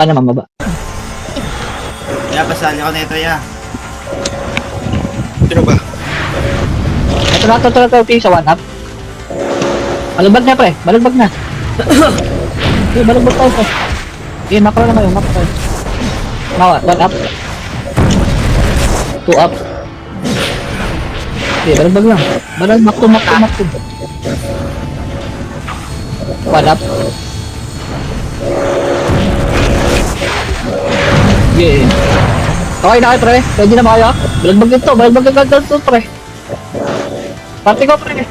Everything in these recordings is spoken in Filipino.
naman baba. Ya, pasali ko nito ya. Sino ba? Ito na, ito, sa 1 up. Balagbag na pre, balagbag na. Okay, balagbag tayo pre. Okay, makro na kayo, makro tayo. 1 up. 2 up. Okay, balagbag lang. Makro. 1 up. Okay. Okay na kayo pre, pwede na ba kayo? Balagbag dito pre. Party ko pre.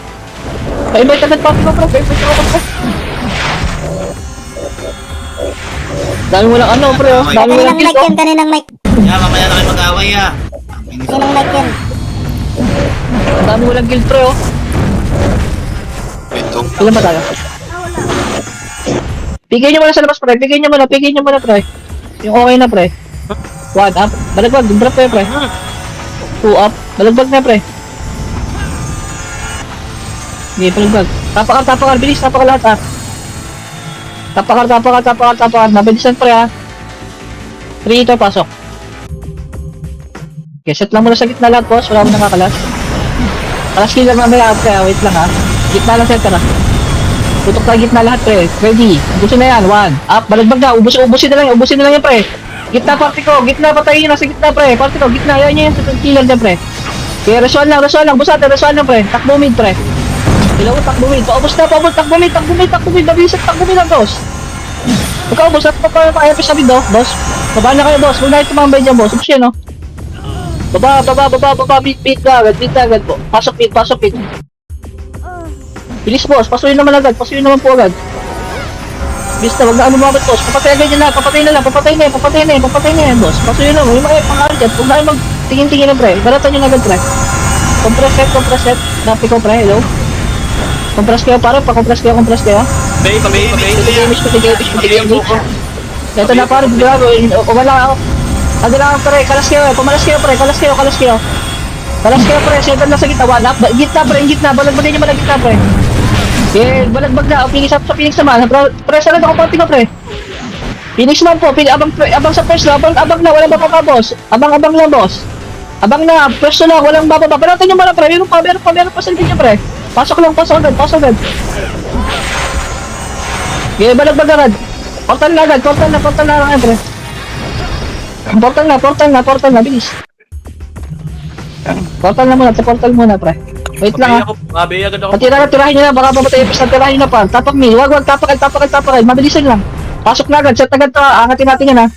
Pa-invite agad party ko pre, pa-invite ko pre. Dami mo lang ano pre oh, dami mo lang Kaninang mic kiss oh. yan, kaninang mic. Ya, mamaya na kayo mag-away ya. Kaninang mic yan. Dami mo lang guild pre oh. Ito. Ilan ba tayo? Pigay nyo muna sa labas pre, pigay nyo muna pre. Yung okay na pre. 1 up, balagbag, drop kayo pre. 2 up, balagbag na pre. Hindi, balagbag. Tapakar, bilis, tapakar lahat ah. Tapakar, mabilisan pre ah. 3 ito, pasok. Okay, set lang muna sa gitna lahat boss, wala mo nakakalas. Kalas kill lang mamaya pre ah, wait lang ah. Gitna lang center ah. Tutok na gitna lahat pre, ready. Ubusin na yan, 1 up, balagbag na, ubusin na lang yan pre. Gitna party ko, gitna patayin nyo na sa gitna pre, party ko, gitna, yan yan sa killer dyan pre. Okay, resual lang, busate, resual lang pre, takbo mid pre. Ilaw, takbo mid, paubos na, takbo mid, mabilis, takbo mid lang boss. Pagkaubos, at pa-IFS sa mid oh, boss. Baba na kayo boss, huwag na ito tumambay dyan boss, ubos yan oh. Baba, beat agad po. Pasok mid. Bilis boss, pasuyin naman po agad. Bilis na, wag na lumabot boss, papatay na lang, boss. Pasuyin na, may mga pangalan dyan, huwag na kayo magtingin-tingin na pre, baratan nyo na agad pre. Compress set, napi ko pre, hello. Compress kayo pare, pa-compress kayo. Pabay. Pati-gamage. Ito na pare, grabe, wala ako. Ado lang pre, kalas kayo pre, seven lang sa gitna, 1 up, gitna, balagbagay nyo gitna pre. Eh, balagbag na, Phoenix up sa Phoenix naman, pre, sarad ako party ko pre. Phoenix man po, abang sa first abang na, walang bababa boss, abang lang boss. Abang na, first lang, walang bababa, balatan nyo muna pre, meron pa sa linya pre. Pasok agad. Eh, balagbag agad. Portal na lang pre. Portal na, bilis. Portal muna pre. Wait lang ah. Pabay agad ako. Tirahin nyo na, baka pamatay yung tirahin na pa. Tapak me, wag, tapakal. Mabilisan lang. Pasok na agad, set agad to, angatin natin yan ha.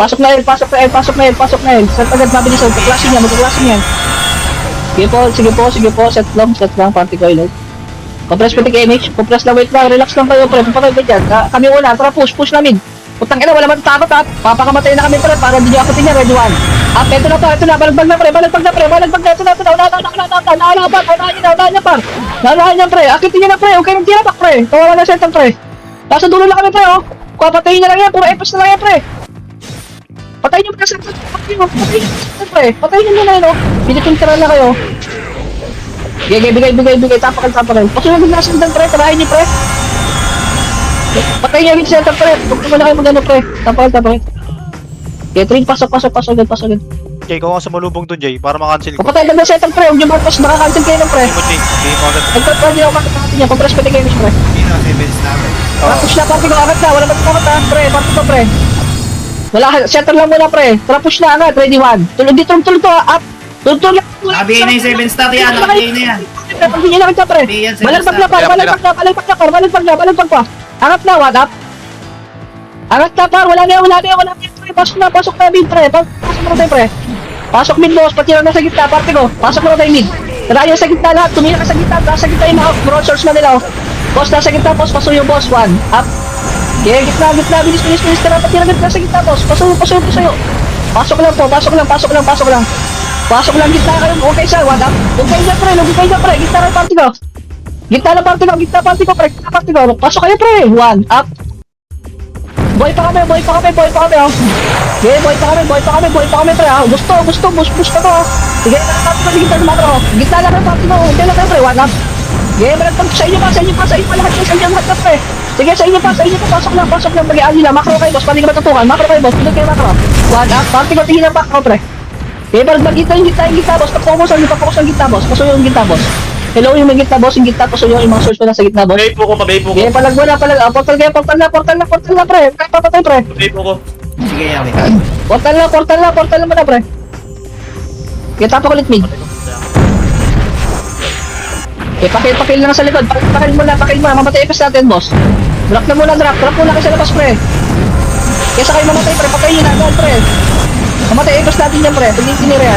Pasok na L. Set agad, mabilisan, magkaklasin yan. Sige po, set lang, party ko ilog. Compress pati image, compress lang, wait lang, relax lang kayo pre, papatay ka dyan. Kami una, tara push namin. Putang ina, wala matatakot ha. Papakamatay na kami pre, para hindi nyo akutin yan, ready 1. Ito na, balagbag na, ito na, nalahan yan pre, akitin nyo na pre, okay nang tira back pre, kawawa na center pre. Nasa dulo lang kami pre oh, patayin na lang yan, puro efforts na lang yan pre. Patayin nyo pre, patayin nyo na yan oh, pinitintira na kayo. Bigay, tapakal. Pasunod na center pre, tarahin nyo pre. Patayin nyo yung center pre, huwag na kayo magano pre, tapakal. Kaya train, pasok agad. Jay, kung ako sumalubong dun, Jay, para makancel ko. Kapatay agad na center pre, huwag nyo marpas, makakancel kayo ng pre. Hindi mo, Jay. Hindi mo agad. Nagtatry nyo ako makakancel niya, compress pati kayo pre. Dito, 7 namin. Push na party ko agad na, wala magkakamata pre, party ko pre. Wala, center lang muna pre, tara push na agad, ready 1. Tulog to, up. Tulog lang. Nakabigay na yung 7 star yan, nakabigay na yan. Pagpigyan na kita pre. Balagbag pa. Angat na, 1 up. Angat na par, wala na yan pre, pasok na mid pre, pasok na tayo pre. Pasok mid boss, patira na sa gitna, party ko. Pasok na tayo mid. Tara yung sa gitna lahat, tumira ka sa gitna yung mga broad source na nila. Boss, nasa gitna boss, pasuyo boss, 1 up. Okay, gitna, bilis, tara, patira ka sa gitna boss, pasuyo. Pasok lang. Pasok lang gitna kayo, okay siya, 1 up. Huwag kayo dyan pre, gitna lang party ko. Gitna party ko pre, pasok kayo pre, 1 up. Boy pa kami oh. Okay, boy pa kami pre ah. Gusto, push pa to ah. Sige, natin gitna ng makro. Gitna lang ng party ko, hindi lang pre, 1 up. Okay, malagpag sa inyo pa lahat na pre. Sige, sa inyo pa, pasok lang, mag-i-ali lang, macro kayo, boss, pwede ka matutukan, macro kayo, boss, pinag kayo macro. One up, party ko, tingin ang macro, pre. Okay, parang mag-gitna yung gitna, boss, pag-focus ang gitna, boss, pasuyo yung gitna, boss. Hello, yung may gitna, boss, yung gitna, pasuyo yung mga source ko na sa gitna, boss. Pabay po ko. Okay, palag, portal kayo, portal na, pre, kaya papatay, pre. Pabay po ko. Sige, ya, wait. Portal na muna, pre. Okay, tapo ulit mid. Okay, pakil lang sa likod, pakil muna, mamatay ipis natin, boss. Drop muna kayo sa labas, pre. Kesa kayo mamatay, pre, patayin na agad, pre. Mamatay ipis natin yan, pre, pag tinira yan.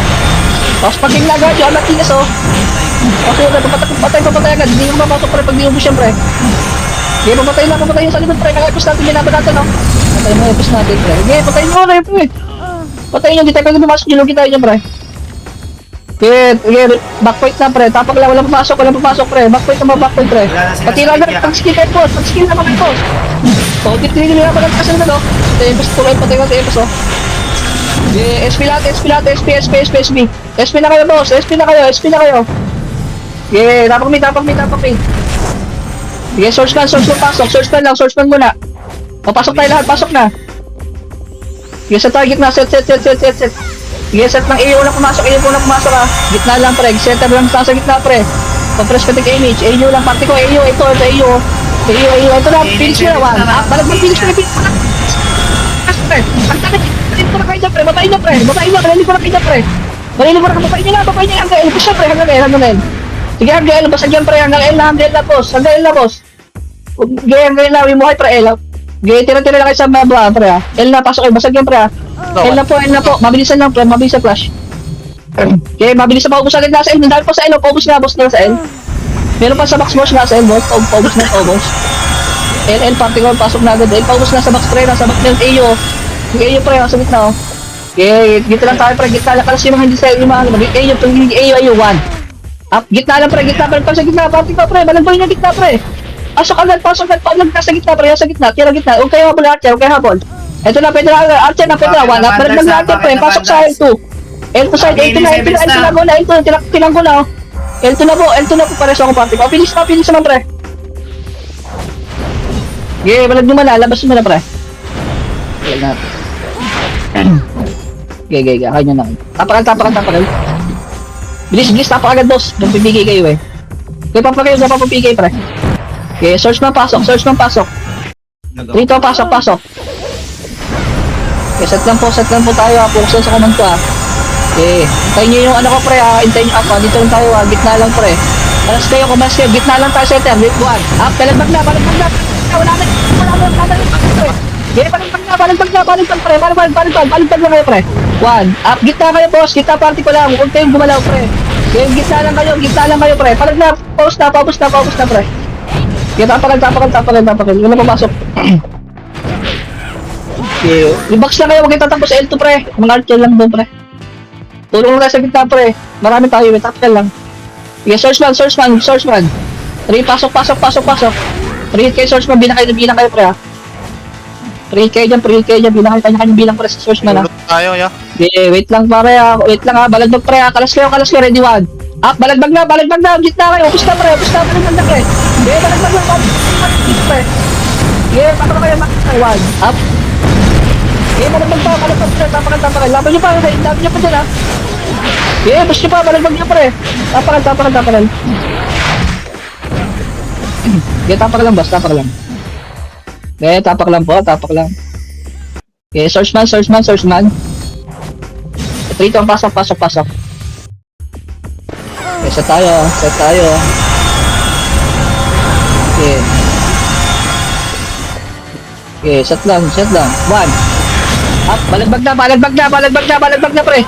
Tapos pakil na agad, yung Martinez, oh. Okay, patay agad, hindi mo mapasok, pre, pag dinubos yan, pre. Okay, papatay yung sa likod, pre, naka-ipis natin, binaba natin, oh. Patayin mo ipis natin, pre. Okay, patayin mo, pre. Patayin nyo, di tayo pag pumasok, yung tayo dyan, pre. Okay, backpoint na, pre. Tapos walang papasok, pre. Backpoint, pre. Wala na sila Patira sa na, media. pag-skill kayo, boss. Pag-skill na mga boss. So, titigil nila pa lang kasi na, no? Tempest, tuloy, patay ka, Tempest, oh. Okay, SP natin, SP. SP na kayo, boss. SP na kayo. Okay, tapak me. Okay, source man, pasok. Source man muna. Papasok tayo lahat, pasok na. Okay, sa target na, set. Sige, set ng AO na pumasok, ha. Gitna lang, pre. Center lang sa gitna, pre. Compress ka tig image. AO lang, parte ko. AO, ito AO. Ito na, finish mo na, one. Balag mag-finish ko na, pre. Ang takit, dito na kayo dyan, pre. Batain nyo, kanilin ko na kayo dyan, pre. Batain nyo na, hanggang L. Push na, pre, hanggang L. Sige, hanggang L, basag yan, pre. Hanggang L na, boss. Hanggang L na, boss. Sige, hanggang L na, wimuhay, pre, L. Sige, tira-tira lang kayo sa mga, pre, ha. L na, pasok kayo, basag yan, pre, ha. L na po. Mabilisan lang, pre. Mabilisan flash. Okay, mabilisan pa. Ubus agad na sa L. Dahil pa sa L. Paubos na, boss, na sa L. Meron pa sa box boss na sa L, boss. Paubos na, paubos. L, party ko. Pasok na agad. L, paubos na sa box, pre. Nasa box ng AO. Yung AO, pre. Nasa gitna, oh. Okay, gitna lang tayo, pre. Gitna lang. Kalas yung mga hindi sa yung mga AO, 1. Up, gitna lang, pre. Gitna pa sa gitna. Party ko, pre. Balagboy na gitna, pre. Pasok agad. Palag ka sa gitna, pre. Sa gitna. Tira gitna. Huwag kayo habol, Archer. Huwag kayo habol. Ito na, pwede na, Archer na, pwede na, 1 up, balik natin, pre, pasok sa L2. L2 side, L2 na muna, tinang ko na, oh. L2 na po, pares ako party ko. Finish naman, pre. Okay, balag nyo man, labas nyo na, pre. Balag natin. Okay, kaya nyo na. Tapakan. Bilis, tapak agad, boss. Nagpipigay kayo, eh. Okay, papapigay, pre. Okay, search man pasok. Dito, pasok. Okay, set lang po tayo, focus sa command ko, ha. Okay, hintayin nyo yung ano ko, pre, ha. Hintayin nyo ako, dito lang tayo, ha. Gitna lang, pre. Malas kayo, gitna lang tayo, center. Wait, 1. Up, balagbag na. Wala na, pre. Okay, balagbag na, pre. Balagbag na kayo, pre. 1. Up, gitna kayo, boss. Gitna party ko lang. Huwag kayong gumalaw, pre. Okay, gitna lang kayo, pre. Palag na, paus na, pre. Okay, tapakan. Wala papasok. Okay, i-box lang kayo, huwag kayo tatapos sa L2, pre. Mga archer lang doon, pre. Tulong lang tayo sa gitna, pre. Marami tayo, tapos lang. Okay, source man. 3, pasok. 3 kayo, source man, bilang kayo, pre, ha. 3 kayo dyan, bilang kayo, kanya-kanya bilang, pre, sa source man, ha. Tulog tayo, ya. Okay, wait lang, pare, ha. Balagbag, pre, ha. Kalas kayo, ready, 1. Up, balagbag na, gitna kayo, upos na, pre, balagbag na, pre. Okay, balagbag na, pre. Okay, paano kayo, 1. Up. Eh, balagbag pa, tapakan. Laban nyo pa dyan, ha. Eh, push nyo pa, balagbag nyo, pre. Tapakan. Okay, tapak lang, boss, tapak lang. Okay, tapak lang. Okay, search man. 3 to, pasok. Okay, set tayo. Okay, set lang. 1. Up, balagbag na, pre. Okay, balagbag na, pre.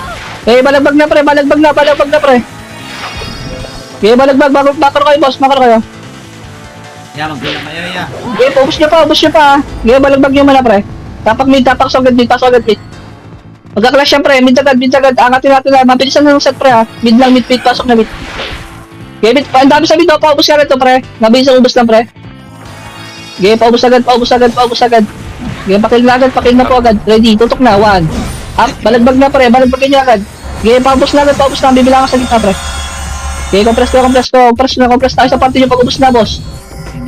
Okay, balagbag, bakar kayo, boss, kayo. Ya, magbilang kayo, ya. Okay, ubus nyo pa, ha. Okay, balagbag nyo muna, pre. Tapak sa agad mid. Magka-clash yan, pre. Mid agad. Angatin natin lang. Mabilisan na ng set, pre, ha. Mid, pasok na mid. Okay, mid. Ang dami sa mid, oh. Paubos ka rin to, pre. Mabilisan ubos lang, pre. Okay, paubos agad. Okay, pakil na po agad. Ready, tutok na, 1. Up, balagbag na, pre. Balagbag nyo agad. Okay, paubos na. Bibilangan sa gitna, pre. Okay, compress tayo sa party nyo pag ubos na, boss.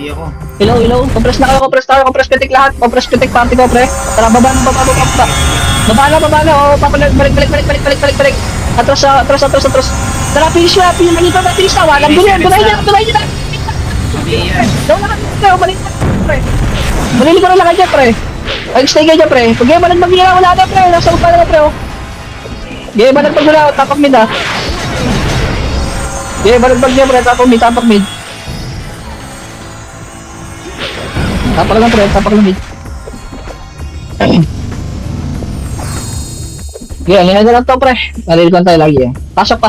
Hindi ako. Ilaw. Compress na kayo, compress pitik lahat. Compress pitik party ko, pre. Tara, baba na. Baba na. Oh, balik. Atras. Tara, finish na. Finish na. Walang dulo. Duloy niya na. Sabi yan. Daw na kayo, balik na, pre. Malili ko na lang kayo, pre. Ay, stay kayo, pre. Pag yung balagbag nila, wala na, pre. Nasa upa na, pre, oh. Okay, balagbag nila, tapak mid, ah. Okay, balagbag niya, pre. Tapak mid. Tapak lang, pre. Tapak lang, mid. Okay, ang na lang to, pre. Nalilikuan tayo lagi, eh. Pasok.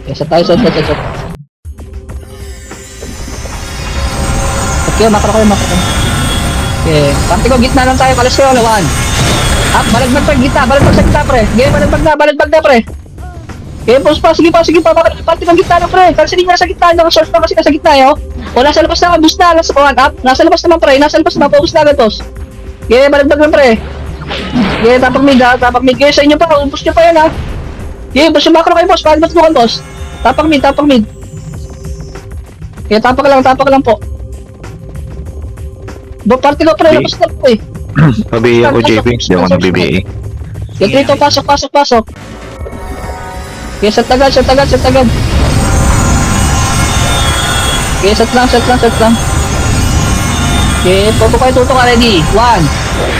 Okay, set tayo. Okay, makro kayo. Okay, party ko, gitna lang tayo. Kalas kayo, lawan. Up, balagbag sa gitna, pre. Okay, balagbag na, pre. Okay, pause pa, sige pa. Party ko, gitna na, pre. Kasi hindi nasa gitna, naka-source pa kasi nasa gitna, yo. O, nasa labas na, boost na, up. Nasa labas naman, pre. Focus na agad, boss. Okay, balagbag na, pre. Okay, tapak mid. Okay, sa inyo pa, boost nyo pa yan, ha. Okay, boost yung macro kayo, boss. Paano ba boss? Tapak mid. Okay, tapak lang po. Party ko, pre, labas na po, eh. Pabiya ko, JP. Hindi ako nag-BBA. Okay, dito, pasok. Okay, set agad. Okay, set lang. Okay, tuto ka, ready. 1.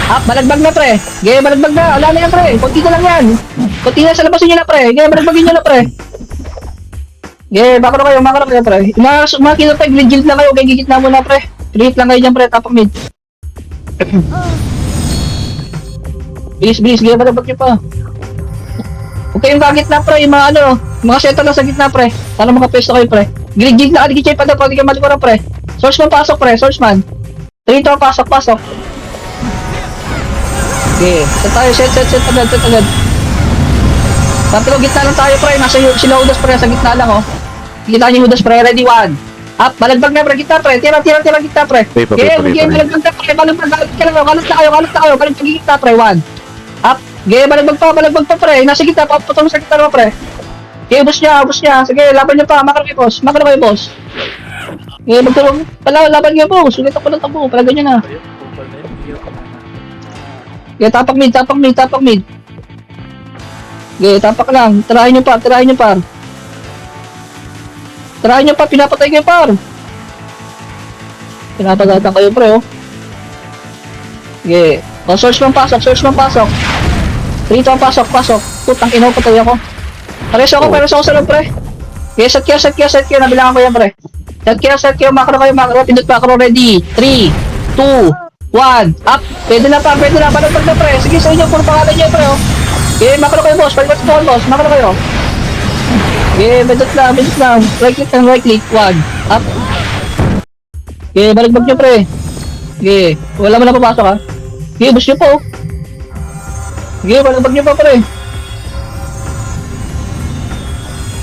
Up, balagbag na, pre. Okay, balagbag na. Wala na yan, pre. Kunti na lang yan. Kunti na sa labasin nyo na, pre. Okay, balagbagin nyo na, pre. Okay, makro kayo, pre. Mga kinotag, legit lang kayo. Okay, gigit na muna, pre. Create lang kayo dyan, pre. Tapak mid. Bilis. Okay, balagbag nyo pa. Okay, yung kagit na, pre. Yung mga seto lang sa gitna, pre. Para makapesto kayo, pre. Gig na, kadigit pa daw. Pwede kayo malikuran, pre. Source man pasok, pre. Source man. Dito, pasok. Okay, set agad. Party ko, gitna lang tayo, pre. Nasa sila Udas, pre. Sa gitna lang, oh. Kita nyo yung Udas, pre. Ready, 1. Up, balagbag na, pre. Gitna, pre. Tira, gitna, pre. Okay, balagbag na, pre. Balagbag na kayo. Balagbag gitna, pre. 1. Up. Okay, balagbag pa, pre. Nasa gitna, papatulong sa gitna, pre. Okay, bus niya. Sige, laban niyo pa. Makro kayo, boss. Okay, magtulong. Laban niyo, boss. Ulit ako ng tabo. Pala ganyan na. Okay, tapak mid. Okay, tapak lang. Tirahin niyo pa. Pinapatay kayo, par. Pinapagatan kayo, pre, oh. Okay. O, source man pasok. Rito ang pasok. Putang ina, patay ako. Pares ako sa loob, pre. Okay, set kayo. Nabilangan ko yan, pre. Set kayo. Macro kayo. Pindot macro, ready. 3, 2, 1. Up. Pwede na. Balagbag na, pre. Sige, sa inyo. Puro pangalan niyo, pre, oh. Okay, macro kayo, boss. Palipat ito, boss. Macro kayo. Okay, pindot lang. Right click. 1. Up. Okay, balagbag niyo, pre. Okay. Wala mo na papasok, ha. Okay, boost niyo po. Okay, balagbag niyo pa, pre.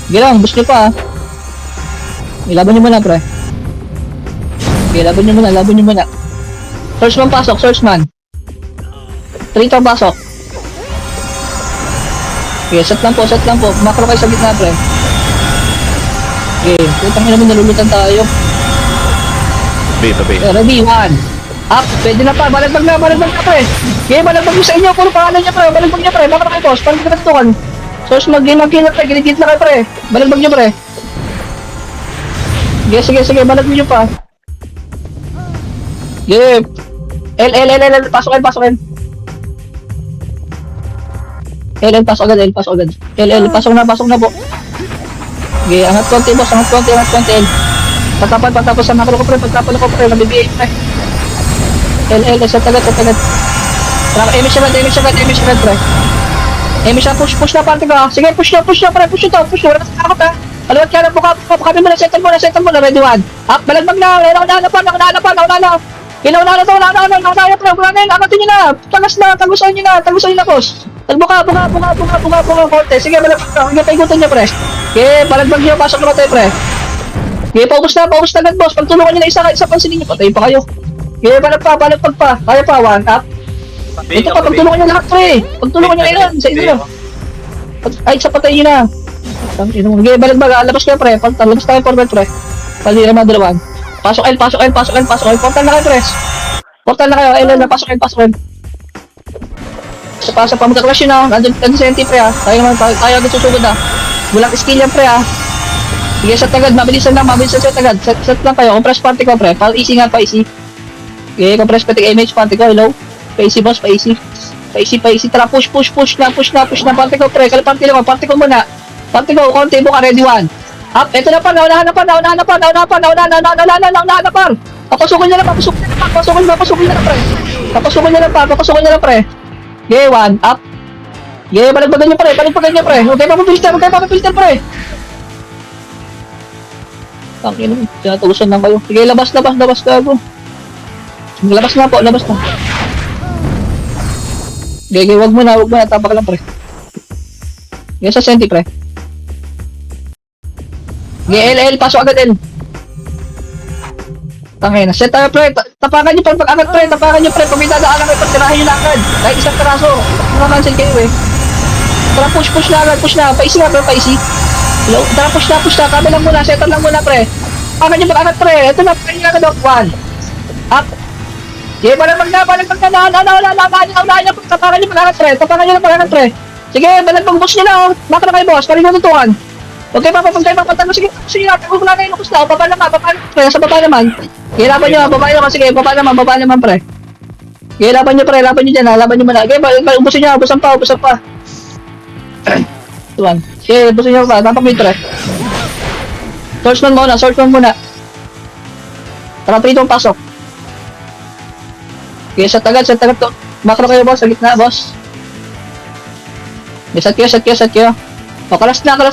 Sige lang, boost niyo pa, ha. Ilaban niyo muna, pre. Okay, laban niyo muna. Source man pasok. 3 tong pasok. Okay, set lang po. Macro kayo sa gitna, pre. Okay, putang ina mo, nalulutan tayo. Tabi. Okay, ready, 1. Up, pwede na pa, balagbag na, pre. Okay, balagbag nyo sa inyo, puro pangalan niya, pre. Balagbag niya, pre. Macro kayo, boss. Parang kita tutukan. Source mag-game, pre. Ginigit na kayo, pre. Balagbag niyo, pre. Sige, balagbag niyo pa. Okay. L, pasokin. L, pasok agad. L, pasok na po. Okay, angat konti, boss. L. Patapon sa macro ko, pre. Nabibigay, pre. L, set agad. Emish agad, pre. Emish na, push na, party ka. Sige, push na, pre. Push na. Wala ka sa takot, ha. Alawat ka na, bukabi mo na, settle mo na, ready, 1. Up, balagbag na. Nakunalapan. Inauna na, pre. Akatin nyo na. Tagusan nyo na, boss. Buka, korte. Sige, balagbag na. Sige, paikutan nyo, pre. Okay, balagbag nyo, pasok na tayo, pre. Okay, paubos na agad, boss. Pagtulungan nyo na isa pansinin nyo, patay pa kayo. Okay, balagpag pa. Kaya pa, 1, up. Ito pa, pagtulungan nyo lahat, pre. Pagtulungan nyo ilan, sa inyo. Ay, sa patay nyo na. Okay, balagbag, labas kayo, pre. Labas tayo, forward, pre. Pali naman dalawan. Pasok L, pasok L, pasok L, pasok L. Portal na kayo, press. Portal na kayo, L, pasok L, pasok L. Sa pasok pa, magka-clash yun ah. Nandun sa NT, pre ah. Tayo agad susugod ah. Walang skill yan, pre ah. Sige, set agad, mabilisan set agad. Set lang kayo, compress party ko, pre. Pa-easy nga, pa-easy. Okay, compress pati image party ko, hello. Pa-easy, boss, pa-easy. Pa-easy, tara, push na, party ko, pre. Kalapante lang, party ko muna. Party ko, konti, buka, ready, one. Up, eto na pa, naunahan na par. Papasukin niya lang, pre. Okay, one, up. Okay, balagbagan niyo, pre. Okay, papapilter, pre. Tangin, tinatusan lang kayo. Sige, labas, gago. Labas na po, labas na. Okay, wag mo na, tapak lang, pre. Okay, sa senti, pre. Okay, L, pasok agad, L. Tangin na, set tayo, pre. Tapakan niyo, pag-agad, pre. Pag may dadaanan kayo, pagtirahin niyo na agad. Kahit isang taraso, makakancel kayo, eh. Tara, push na agad, paisi nga, pre, paisi. Hello? Tara, push na, kami lang muna, setan lang muna, pre. Tapakan niyo, pag-agad, pre. Ito na, pre, niyo agad, one. Up. Okay, balagbag na, naunahan niyo, tapakan niyo, pag-agad, pre. Sige, balagbag, boss niyo na, oh. Baka na kayo, boss, parin mo tutukan. Okay, papatalo, sige, huwag na kayo lukos na, baba naman, pre, sa baba naman. Hirapan nyo, baba naman, pre. Hirapan nyo, pre, laban nyo dyan, laban nyo muna. Okay, ubusin nyo, ubusan pa. Tuwan. Okay, ubusin nyo pa, tapak mid, pre. Swordsman muna. Tara, prito, pasok. Okay, set agad to. Makro kayo, boss, sa gitna, boss. Okay, set kayo. O, kalas na kayo.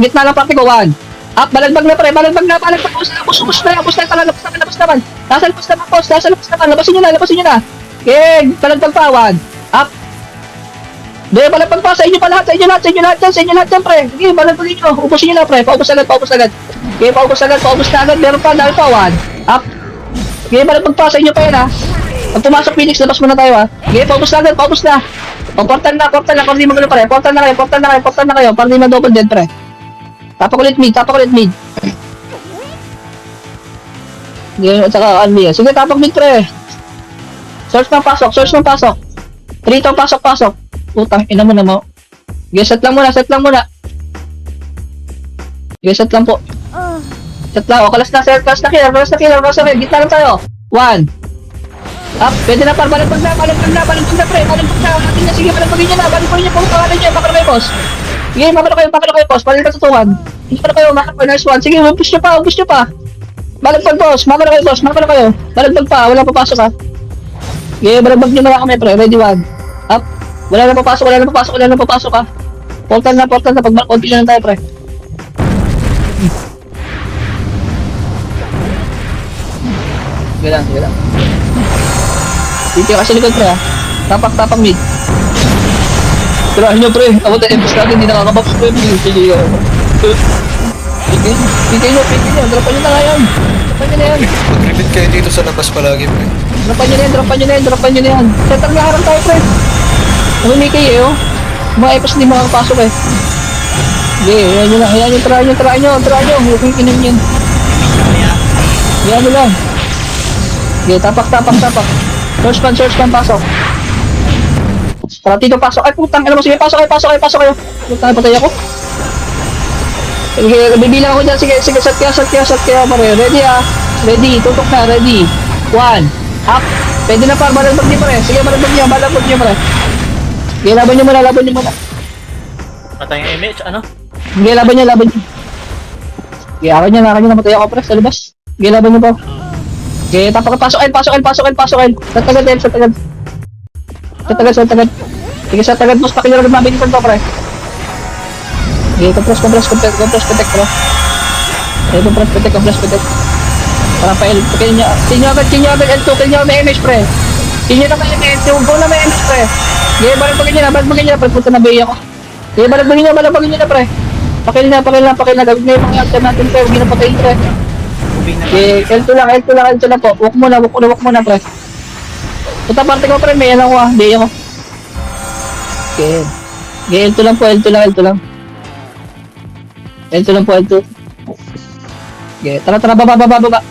Gitna lang party ko, one. Up, balagbag na, pre. Ubus na, labas naman. Nasa labas naman, labasin nyo na. Okay, balagbag pa, one. Up. Hindi, balagbag pa, sa inyo lahat yan, pre. Okay, balagbagin nyo. Ubusin nyo na, pre. Paubos agad. Okay, paubos na agad. Meron pa, dahil pa, one. Up. Okay, balagbag pa, sa inyo pa yan, ha. Pag pumasok, Phoenix, labas muna tayo, ha. Okay, paubos na. O, portal na, para di magulo, pre. Portal na kayo, para di ma-double dead, pre. Tapak ulit mid. Sige, at saka, sige, tapak mid, pre. Source ng pasok. Trito, pasok. Utang, ina mo na mo. Sige, set lang muna. Sige, set lang po. Set lang, o, kalas na killer. Gitna lang tayo. One. Up, pwede na par, balagbag na, pre. Sige, balagbagin nyo na, balagbagin nyo po, pangalan nyo, makano kayo, boss. Sige, makano kayo, boss, paling katutuhan. Makano kayo, nice one. Sige, push nyo pa. Balagbag, boss, makano kayo. Balagbag pa, wala papasok, ha. Sige, balagbag nyo na kami, pre, ready one. Up, wala na papasok, ha. Portal na, pag-konti na lang tayo, pre. Sige lang. Dito kasi likod, pre, ha. Tapak mid. Tirahan nyo, pre. Ako tayo, embus natin, hindi nakakabap, pre. Sige. Dropan nyo na yan. Mag-repeat kayo dito sa labas palagi, pre. Dropan nyo na yan. Setang laharang tayo, pre. Umimik kayo, oh. Mga epos hindi makakapasok, eh. Sige, yan yung tirahan nyo. Huwag yung kinam yan. Yan nyo lang. Sige, tapak. Swordsman, pasok. Tara, Tito, pasok. Ay, putang, alam mo, sige, pasok kayo. Putang, patay ako. Sige, bibilang ako dyan. Sige, set kayo, pare. Ready, ha. Ready, tutok na, ready. One, up. Pwede na, par, balagbag niyo, pare. Sige, balagbag niyo, pare. Sige, laban niyo muna. Patay yung image, ano? Sige, laban niyo. Sige, akin niya, matay ako, pre, sa labas. Sige, laban niyo po. Okay, pasok L. Set agad. Sige, set agad, boss, pakilaro agad mabilisan to, pre. Okay, compress protect, pre. Okay, compress protect. Para pa L, kinyo agad, L2, kinyo may image, pre. Kinyo na may image, go na may image, pre. Okay, balagbagin nyo na, pre, punta na bay ako. Okay, balagbagin nyo na, pre. Pakil na, gawin na yung mga item natin, pre, huwag nyo na patayin, pre. Okay, L2 lang po. Walk muna, pre. Punta parte ko, pre, may alam ko, day ako. Okay. Okay, L2 lang po. Okay, tara, baba.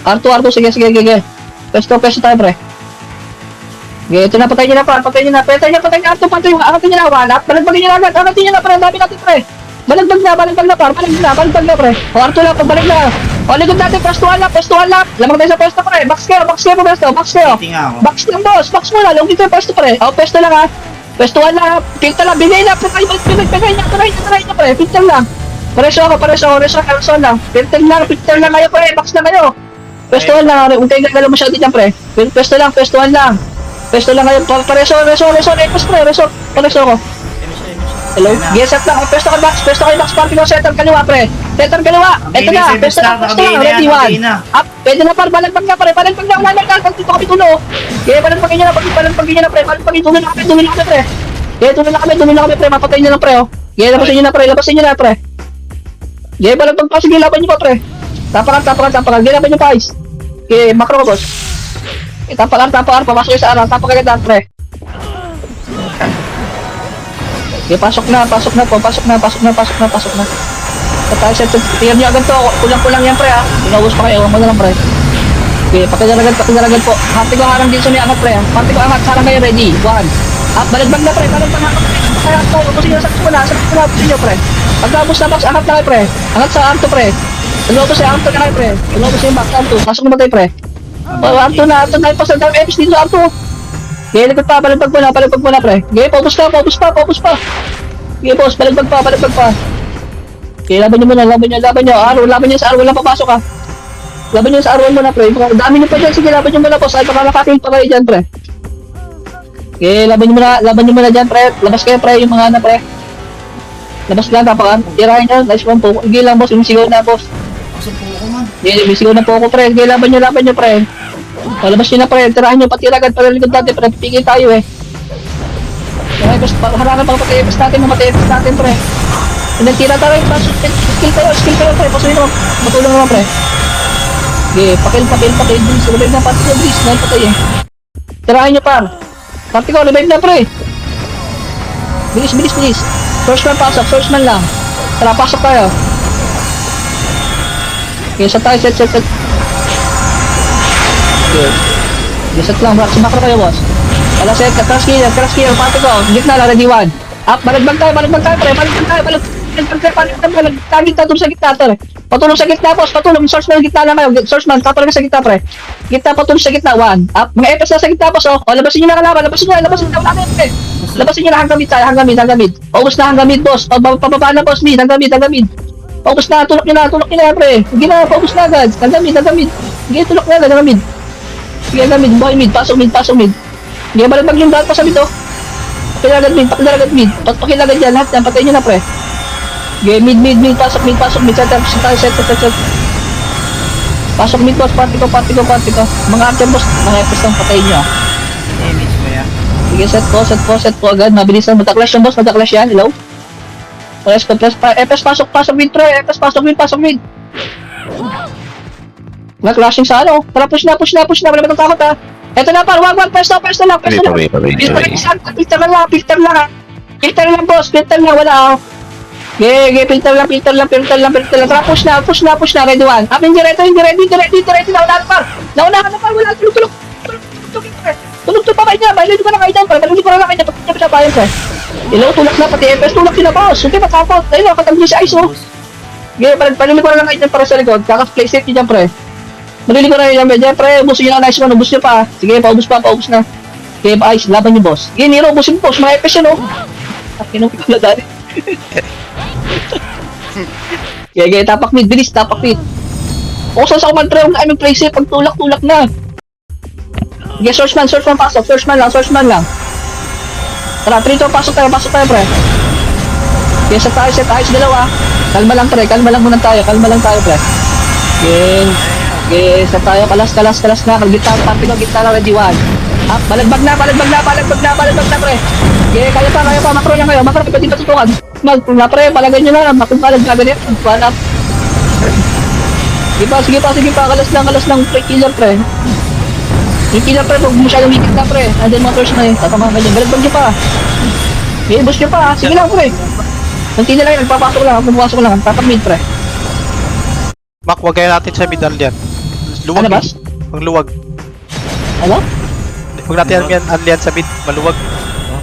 R2, sige. Pesto tayo, pre. Okay, ito na, patay niyo na, patay niyo na, R2, angatin niyo na, wala. Balagbagin niyo na agad, angatin niyo na, pre, ang dami natin, pre. Balagbag na, pre. O, R2 lang, pagbalik na. O, likod natin, pestuhan lang. Lamang tayo sa pesto, pre. Box kayo, box kayo. Tingnan ako. Box lang, boss. Box mo na, lungkit yung pesto, pre. O, pesto lang, ha. Pestuhan lang, ha. Filter lang, bigay na, pre. Pagay niya, pre. Filter lang. Pareso lang. Filter lang kayo, pre. Box lang kayo. Pestuhan lang, huwag kayo gagalaw masyado dyan, pre. Pestuhan lang. Pesto lang kayo, pareso, pareso ko. Hello? Yes, set lang. Pesto kayo box, party ko, center kaliwa, pre. Center kaliwa. Ito na, pesto lang, ready, one. Up, pwede na, par, balagbag na, wala na, dito kami tulo. Okay, balagbagin nyo na, pre. Tuloy na kami, pre. Mapatay nyo lang, pre, oh. Okay, labasin nyo na, pre. Okay, balagbag pa, sige, laban nyo pa, pre. Tapakan. Okay, laban nyo pa, ice. Okay, makro ko, boss. Okay, tapakan, papasok kayo sa araw, tapakan agad, pre. Okay, pasok na. Patay, set. Tingnan nyo agad to. Kulang yan, pre, ha. Inaubos pa kayo. Huwag mo na lang, pre. Okay, pakidalagan po. Hati ko harang din sa niya, angat, pre. Hati ko angat. Sarang kayo, ready. One. Up, balagbag na, pre. Balagbag. Kaya ito. Ubusin nyo, sakit ko na. Ubusin nyo, pre. Pagkabos na box, angat na kayo, pre. Angat sa arto, pre. Nalobos sa arto na kayo, pre. Nalobos yung box, arto. Pasok na ba tayo, pre? Arto na. Pa sa dami epics dito, arto. Okay, likod pa, balagbag mo na, pre. Okay, focus pa. Okay, boss, balagbag pa. Okay, laban nyo. Laban nyo sa R1 lang papasok, ha. Laban nyo sa R1 muna, pre. Dami nyo pa dyan, sige, laban nyo muna, boss. Ay, baka nakating pa kayo dyan, pre. Okay, laban nyo muna dyan, pre. Labas kayo, pre, yung mga pre. Labas lang, tapakan. Tirahin nyo, nice one po. Sige lang, boss, umisigaw na, boss. Sumpong ko man. Okay, umisigaw na po ako, pre. Okay, laban nyo, pre. Palabas nyo na, pre. Tirahin nyo, pati agad, para likod natin, pre. Pigil tayo, eh. Okay, boss, harangan pa mapati-epis natin, pre. Nagtira tayo, skill kayo, pre. Pasunin mo. Matulong naman, pre. Okay, pakil. Bilis, revive na, pati ko, bilis. Ngayon patay, eh. Tirahin nyo, par. Pati ko, revive na, pre. Bilis. First man lang. Tara, pasok tayo. Okay, set tayo, set. Okay. Set lang, sumakro kayo, boss. Wala set, crash killer, pati ko. Gitna lang, ready, one. Up, balagbag tayo, pre. Balagbag tayo, sa gitna, pre. Patulong sa gitna, boss. Source man, gitna lang kayo. Source man, patulong sa gitna, pre. Gitna, patulong sa gitna, one. Up, mga FS na sa gitna, boss, oh. O, labasin nyo na kalaban, labasin nyo, wala kayo, pre. Labasin nyo na hanggang mid. Paubos na hanggang mid, boss. Pababa na, boss, mid, hanggang mid. Paubos na, tulok nyo na, pre. Sige na, paubos na agad. Hanggang mid. Sige, tulok na, hanggang mid. Sige, hanggang mid, boy, mid. Pasok mid. Sige, balagbag yung daan pa sa mid, oh. Pakilagad mid. Pakilagad yan, lahat yan. Patayin nyo na, pre. Sige, mid. Pasok mid. Set. Pasok mid, boss. Party ko. Mga archer, boss. Mga FS lang, patayin nyo. Image ko yan. Sige, set po agad. Mabilis lang. Magka-clash yan, boss. Yan. Hello? Press, FS, pasok mid, pre. FS, pasok mid. Clashing sa ano? Tara, push na. Wala ba itong takot, ha? Eto na, par. Wag. Pesto lang. Filter lang, boss. Wala, oh. Okay, filter lang. Tara, push na. Ready, one. Up, hindi ready. Naunahan na, par. Wala, tulog. Tulog pa kayo niya. Bailin ko na kayo dyan, par. Pagkakita siya bayan, pre. Ilaw, tulak na. Pati FS, tulak sila, boss. Okay, matapot. Ayun, katanggi siya, ice, oh. Okay, palilig ko na lang kayo dyan para sa likod. Kakas-play safe nyo dyan, pre. Malili ko na yun dyan, pre. Ubusin nyo na, nice one. Ubus nyo pa. Sige, paubos na. Okay, ice. Laban nyo, boss. Okay, Nero, ubusin mo, boss. Mga FS yan, oh. Kinong pala dali. Okay, tapak mid. Bilis, tapak mid. O, saan sa command, pre. Huwag na aming play safe. Pag tulak na. Okay, source man, pasok. Source man lang. Tara, 3-2, pasok tayo, pre. Okay, set tayo, dalawa. Kalma lang, pre. Kalma lang muna tayo, pre. Okay, set tayo, kalas na. Gitna, party ko, gitna na, ready, one. Up, balagbag na, pre. Okay, kaya pa, makro lang kayo. Pwede pa tutukan. Pre, palagay nyo na, balagbagan yan. One up. Sige pa, kalas lang, pre, killer, pre. Yung killer, pre, huwag masyadong higit na, pre. Andyan mga first na yun, tatamahan ka dyan. Balagbag nyo pa. Okay, boost nyo pa, sige lang, pre. Nanti na lang, nagpapasok lang, tapak mid, pre. Mac, wag kaya natin sa middle yan. Luwag. Ano, boss? Ang luwag. Ano? Huwag natin yan alyan sa mid. Maluwag.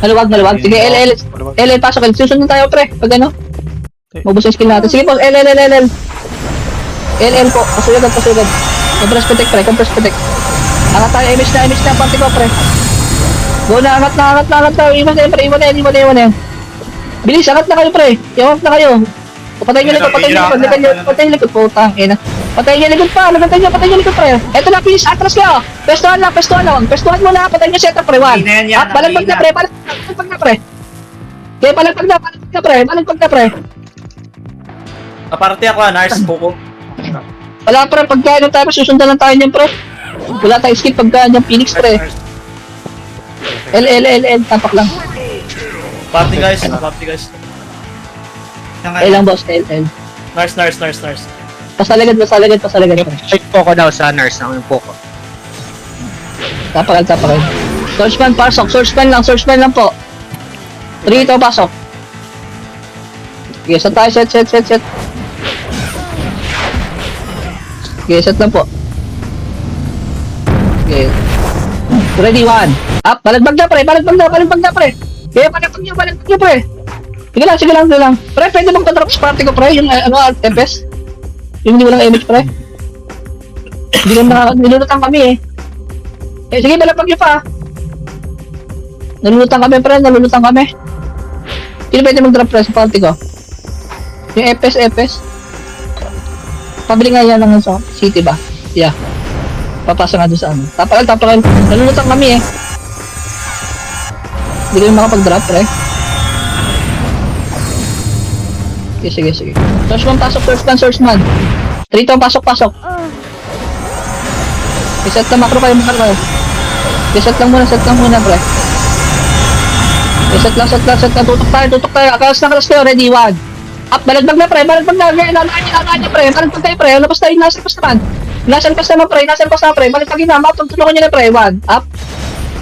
Maluwag. Sige, L, Maluwag. pasok. Susunod tayo, pre. Pag ano? Mabos yung skill natin. Sige po, L. LL po. Pasugad. Compress protect. Angat tayo, image na, party ko, pre. Go na, angat na. Iwan na yan. Bilis, angat na kayo, pre. Iwangat na kayo. Patayin nyo likod. Putang ina. Patayin nyo likod pa. Patay nyo likod, pre. Eto na, please. Atras kayo. Pestuhan lang. Pestuhan mo na. Patayin nyo setup, pre. One. Balagbag na, pre. Okay, balagbag na, pre. Kaparte ako, Nars, Coco. Wala, pre. Pagkain tayo, susundan lang tayo niyan, pre. Wala tayong skip pagkain yung Phoenix, pre. L. Tapak lang. Party guys. L lang, boss. L. Nars. Pasalagad, pre. Check po ko daw sa nurse ng po ko. Tapakan. Swordsman, pasok. Swordsman lang po. 3 ito, pasok. Okay, set tayo. Set. Okay, set lang po. Okay. Ready, 1. Up, balagbag na, pre. Okay, balagbag nyo, pre. Sige lang. Pre, pwede bang pa-drop sa party ko, pre? Yung, FS? Yung hindi walang image, pre. Hindi naman nilulutan kami, eh. Sige, balagbag nyo pa. Nalulutan kami. Sino pwede mag-drop, pre, sa party ko? Yung FS. Pabili nga yan lang sa city ba? Yeah. Papasa nga doon sa ano. Tapakal. Nalulutan kami, eh. Hindi kami makapag-drop, pre. Sige. Swordsman. 3 to, pasok. Set na macro kayo. Set lang muna, pre. Set lang. Tutok tayo. Akalas kayo. Ready, 1. Up, balagbag na, pre. Ilalakad niya, pre. Balagbag tayo, pre. Labas tayo, nasa pas naman, pre. Balagbag na, tulungan niya na, pre. 1. Up.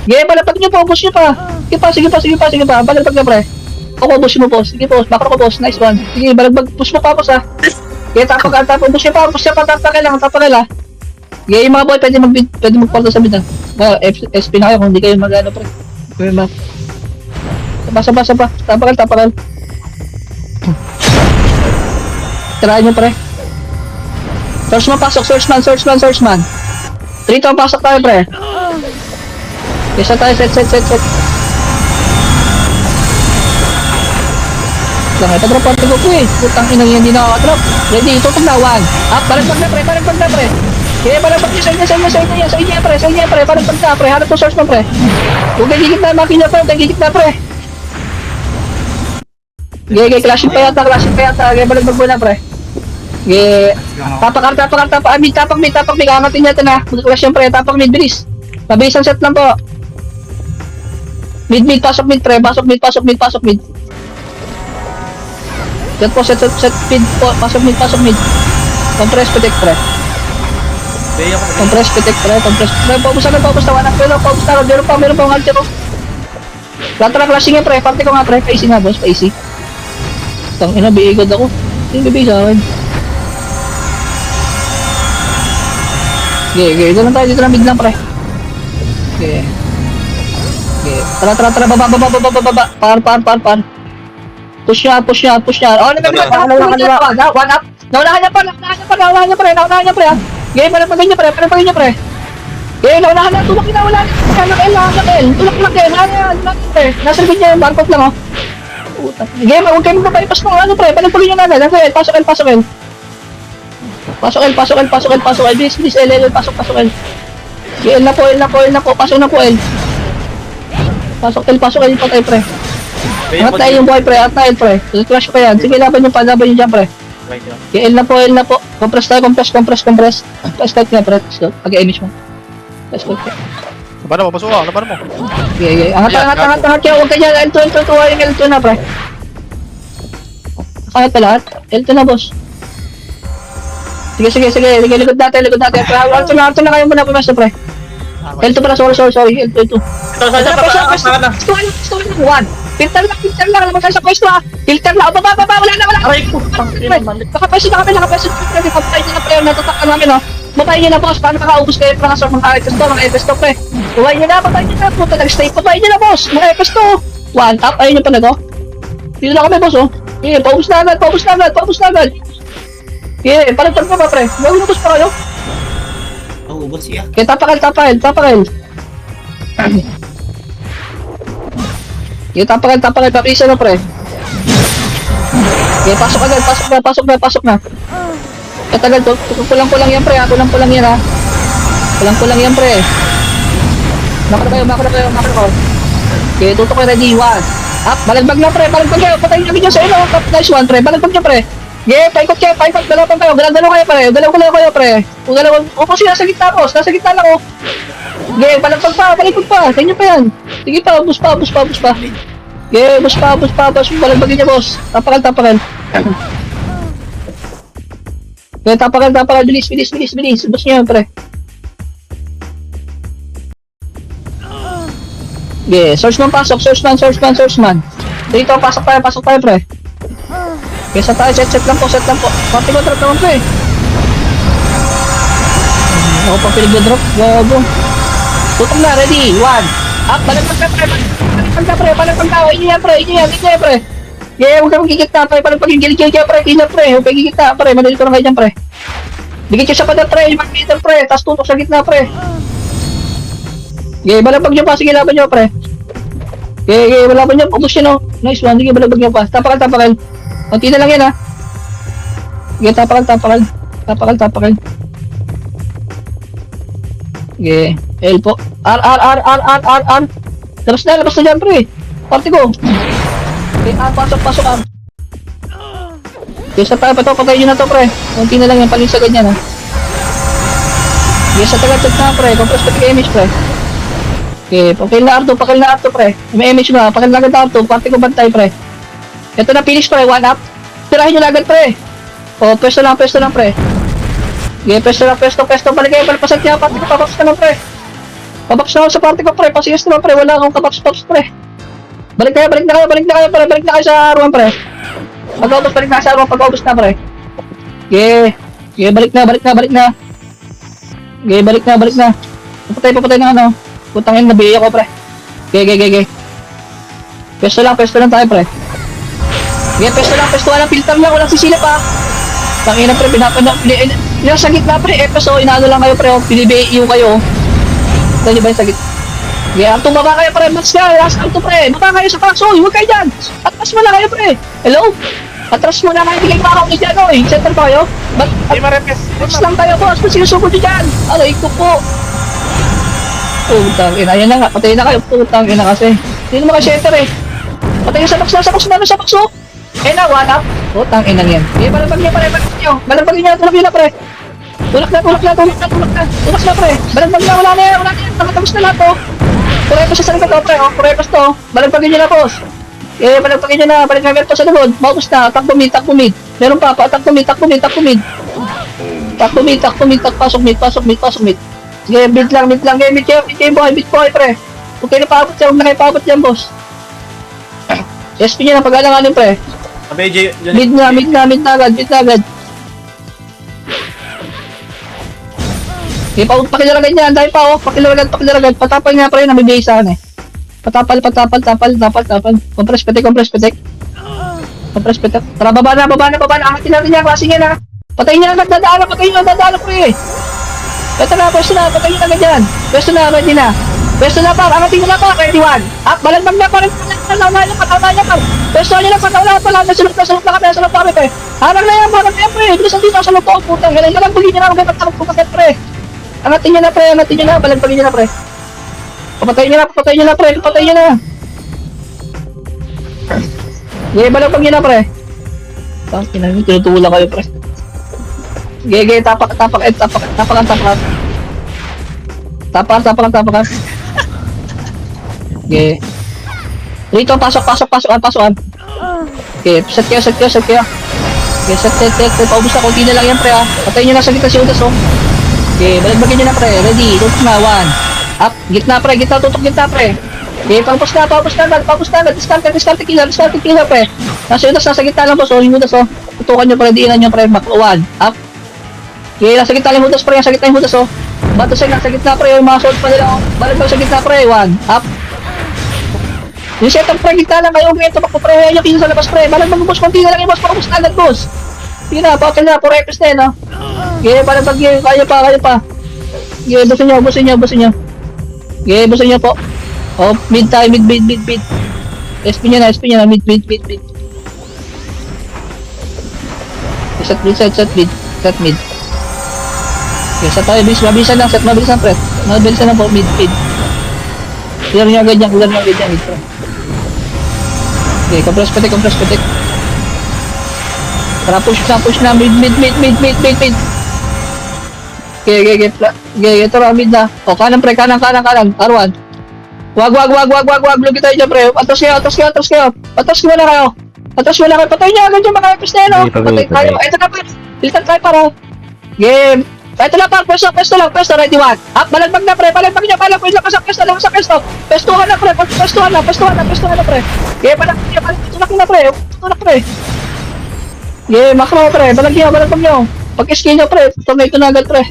Okay, balagbag niyo po. Push niyo pa. Sige pa. Balagbag na, pre. Ako, push mo, boss. Sige, boss. Macro ko, boss. Nice one. Sige, balagbag. Push mo pa, boss, ha. Okay, tapos. Push niya pa. Tapakal lang. Okay, yung mga boy, pwede mag-portal sa mid, ha. SP na kayo kung hindi kayo mag-ano, pre. Okay, ba? Sapa. Tapakal. Tirahan nyo, pre. Swordsman, pasok. Swordsman. 3 to, pasok tayo, pre. Isa tayo, set. Lang, ito drop party ko po, eh. Putang inang yan, hindi nakaka-drop. Ready, tutok na, 1. Up, balagbag na, pre. Okay, balagbag nyo, sa inyo, pre. Balagbag na, pre. Hanap to Swordsman, pre. Huwag kayo gigit na, makina, pre. Okay, clashing pa yata. Okay, balagbag mo na, pre. Okay, tapak. Tapak mid. Angatin natin, ha. Mag-clash yan, pre. Tapak mid, bilis. Mabilis ang set lang po. Mid, pasok mid, pre. Pasok mid. Set po, set mid po. Pasok mid. Compress, protect, pre. Compress. Paubusan na. Meron pa ang alter ko. Latra clashing yan, pre. Party ko nga, pre. Paisi nga, boss. Paisi. Tang ina, biigod ako. Yung bibig sa akin. Okay. Dito lang mid lang, pre. Okay. Tara. Baba. Push niya. Oh, naunahan niya, pre. Okay, palapagin niya, pre. Okay, naunahan na. Tulak na, wala. Tulak na, pre. Nasa likod niya yung barcode lang, oh. Okay, huwag kayo magpapayipas ng ano, pre. Palapagin niyo na agad. Pasok L. Pasok L. Bilis, L. Pasok L. Okay, L na po. Pasok na po, L. Pasok L, patay, pre. Angat na yung buhay, pre. Pre. Clash pa yan. Sige, laban nyo dyan, pre. Okay, L na po. Compress. Press type nga, pre. Pag-image mo. Press type. Laban mo. Okay. Angat kayo. Huwag kanya. L2 yung L2 na, pre. Angat pa lahat. L2 na, boss. Sige. Likod natin. Alto na kayo muna, pre. L2 pala. Sorry. L2. Ito, Gusto ko lang. 1. Filter lang, alam mo tayo sa pwesto ha. Filter lang, baba, wala na. Aray ko! Nakapwesto, nakapwesto. Kapatay niyo na pre, natatakal namin oh. Babayin niyo na boss, paano makaubos kayo mga sir, mga Epesto, mga Epesto pre. Babayin niyo na, puta nag-stay. Babayin niyo na boss, mga Epesto. One tap, ayun yung pala ko. Dito na kami boss oh. Okay, paubos na agad. Okay, palagtag pa ba pre? Gawin na boss pa kayo. Oh, ubos siya. Okay, tapakal. Okay, tapakal, papisa na pre. Okay, pasok na. Katagal to, kulang-kulang yan pre, kulang-kulang yan ha. Kulang-kulang yan pre. Makro kayo. Okay, tutok kayo ready, 1. Up, balagbag na pre, kayo, patayin nyo video sa ino, nice one pre, balagbag nyo pre. Okay, paikot, dalaw kayo, galaw kayo pre. O kasi nasa gitna boss, nasa gitna lang oh. Okay, balagbag pa, palikot pa, tingnan pa yan. Sige pa, bus pa. Okay, bus pa, balagbagin nyo boss. Tapakal. Okay, tapakal, bilis. Bus nyo yan, pre. Okay, searchman pasok, searchman. Dito, pasok tayo, pre. Okay, set lang po. Party ko, drop naman, pre. Ako pang pinig-drop, gago. Tutok na, ready, 1. Up, balagpag na, pre. Balagpag na, inyo yan, pre. Yeah, huwag kang gigit na, pre. Balagpag yung gilid pre. Huwag kang gigit na, pre. Madali ko na kayo dyan, pre. Bigit nyo sa pader, pre. 1 meter, pre. Tapos tutok sa gitna, pre. Okay, balagpag nyo pa. Sige, laban nyo, pre. Okay, balagpag nyo. Ubus nyo, no. Nice one. Sige, balagpag nyo pa. Tapakal. Kunti na lang yan, ha. Okay, tapakal. Okay, L po. R. Labas na dyan, pre. Party ko. Okay, pasok, R. Okay, sa tayo pa to, patayin nyo na to, pre. Kunti na lang yan, pag-isa ganyan, ha. Okay, sa tagal-tag na, pre. Compress pati ka image, pre. Okay, pakil na R2, pre. May image na, pakil na agad R2, party ko bantay, pre. Ito na, finish, pre. 1 up. Tirahin nyo na agad, pre. O, pwesto lang, pre. Okay, pwesto. Balik kayo, palpasan niya, party ko, pabox ka lang, pre. Pabox na ako sa party ko, pre. Pasiyas naman, pre. Wala akong kabox, pre. Balik na kayo, pre. Balik na kayo sa R1, pre. Pag-ubos, balik na sa R1, pag-ubos na, pre. Okay, balik na. Okay, balik na. Papatay na, ano. Putangin, nabiya ko, pre. Okay. Pwesto lang tayo, pre. Okay, pwesto lang, filter lang, walang sisilip, ha. Tangina, pre, yung sa gitna, pre, episode, inaano lang kayo, pre, PDBU kayo. Ito nyo ba yung sa gitna? Okay, Arto, baba kayo, pre, match ka, last Arto, pre, baba kayo sa paso, huwag kayo dyan. Atras mo na kayo, pre. Hello? Atras mo na kayo, hindi kayo makakaw dyan, oy. Center pa kayo? Di marepes. Atras lang tayo, boss, kung sinusugod nyo dyan. Aray ko po. Putang ina, yan na nga, patayin na kayo, putang ina kasi. Hindi naman kayo center, eh. Patayin sa box, oh. Eh na, 1 up. Putang ina yan. Eh, balabag nyo, tulak na, pre. Tulak na, pre. Balabag na, wala na yan. Nakatapos na lahat, oh. Kurepos sa likod, oh, pre, oh. Kurepos to, oh. Balabagin nyo na, boss. Eh, balabagin nyo na, balik na to sa likod. Maubos na, takbo mid. Meron pa, takbo mid. Pasok mid. Sige, mid lang. Mid boy, pre. Huwag kayo napaabot dyan, huwag na kayo paabot dyan, boss. SP nyo na, pag-alanganin, pre. Abay, Johnny. Mid na agad. Okay, pakilaragan niya, dahil pa, oh. Pakilaragan. Patapal nga, pre, namibigay sa akin, eh. Patapal. Compress, petek. Tara, baba na. Angatin natin niya, klaseng yan, ha. Patayin niya agad, dadaan, pre. Ito na, pwesto na, patayin niya agad yan. Pwesto na, ready na. Pwesto na, pa, angatin niya na, pa, ready 1. Up, balagbag na, pa, patawala niya, pa. Pwesto niya na, patawala pa lang, nasulog na kami, pre. Harang na yan, pre. Bilisan dito, sa loob, putang. Balagbagin niya na, magkakatakot po kasi, pre. Angatin niya na, balagbagin niya na, pre. Papatayin niya na, pre. Balagbag niya na, pre. Tangina, tinutulak kayo, pre. Gege, tapak. Ge. Dito, pasokan. Okay, set kayo. Okay, set. Paubos na, konti na lang yan, pre, ha. Patayin nyo na sa gitna si Udas, oh. Okay, balagbagin nyo na, pre. Ready, tutok na, 1. Up, gitna, pre. Tutok gitna, pre. Okay, papus na agad. Discard killer, pre. Nasa Judas, nasa gitna lang, boss. O, yung Judas, o. Tutukan nyo, pre. Diinan nyo, pre. Back 1. Up. Okay, nasa gitna lang, Judas, pre. Nasa gitna yung Judas, o. Bato sa nasa gitna, pre. Yung mga sword pa nila, o. Balik sa gitna, pre. 1. Up. Yung setup, pre. Gitna lang kayo. Okay, tumak po, pre. Yung pinyo sa labas, pre. Balik mag-boss. Konti na lang yung boss. Papus na agad, boss. Sige na, bakal na. 4 epics na yun, o. Okay, balik mag kaya pa. Okay, busin nyo. Okay, busin nyo po. Oh, mid tayo, mid. SP nyo na, mid. Set mid. Okay, set tayo, mabilisan lang, pre. Mabilisan lang po, mid. Clear nyo agad yan, mid. Okay, compress patik. Tara, push na, mid. Okay, tara, mid na. O, kanan, pre, kanan, R1. Wag, lugi tayo dyan, pre. Atras kayo. Atras mo na kayo. Patay niya agad yung mga epics na yun, o. Patay tayo. Ito na, pre. Filter tayo para. Game. Ito na, par. Pwesto lang. Ready, 1. Up, balagbag na, pre. Balagbag niya. Sa pwesto. Pwestuhan na, pre. Pwestuhan na, pre. Game, balagbag na, pre. Game, makro, pre. Balagbag niyo. Pag-skill niyo, pre. Tornado na agad, pre.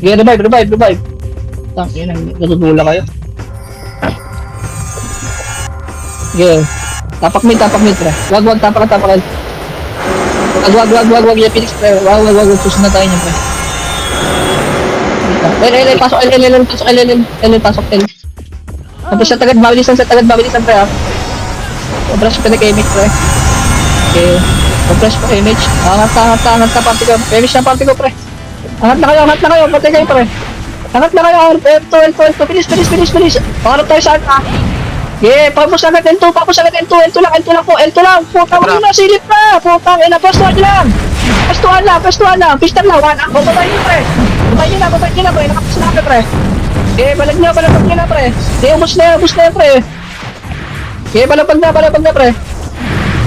Okay, revive. Tangin, natutula kayo. Okay. Tapak mid, pre. Wag, tapakan. Wag, yung Phoenix, pre. Wag, susunod tayo niya, pre. L, pasok, L. Tapos sa tagad, mabilisan, pre, ha. Compress ko na kay image, pre. Okay. Compress ko image. Angat na party ko. Image na party ko, pre. Angat na kayo, patay kayo, pre. Angat na kayo, L2, bilis. Pangarap tayo saan, ha? Yeah, papus agad L2 lang po, putang na, silip na, putang ina, pwestuhan lang, pistol lang, 1 up, patayin nyo, pre, nakapus na, pre. Yeah, balik nyo na, pre. Yeah, ubus na yan, pre. Yeah, balapag na, pre.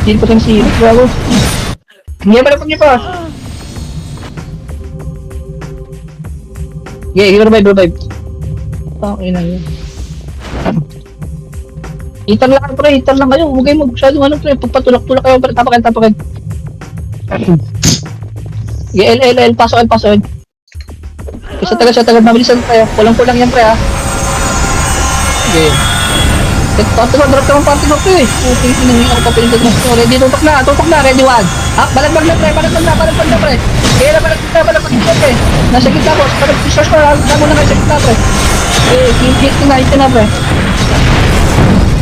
Silip pa siyang silip, bravo. Yeah, balapag nyo pa. Yeah, revive. Tangina yun. Hitan lang kayo. Huwag kayo masyadong pre. Pagpatulak-tulak kayo, pre. Tapakin. Yeah, L. Pasokin. Isa tagad. Mabilisan tayo. Kulang-kulang yan, pre, ha. Okay. Party ko, pre. Okay, sinangin ako papilitan mo. Ready, tutok na. Ready, 1. Balagbag na, pre. Kaya balagbag na, pre. Nasa gitna, boss. Resource ko, lalo na kayo sa gitna, pre. Hit na, pre.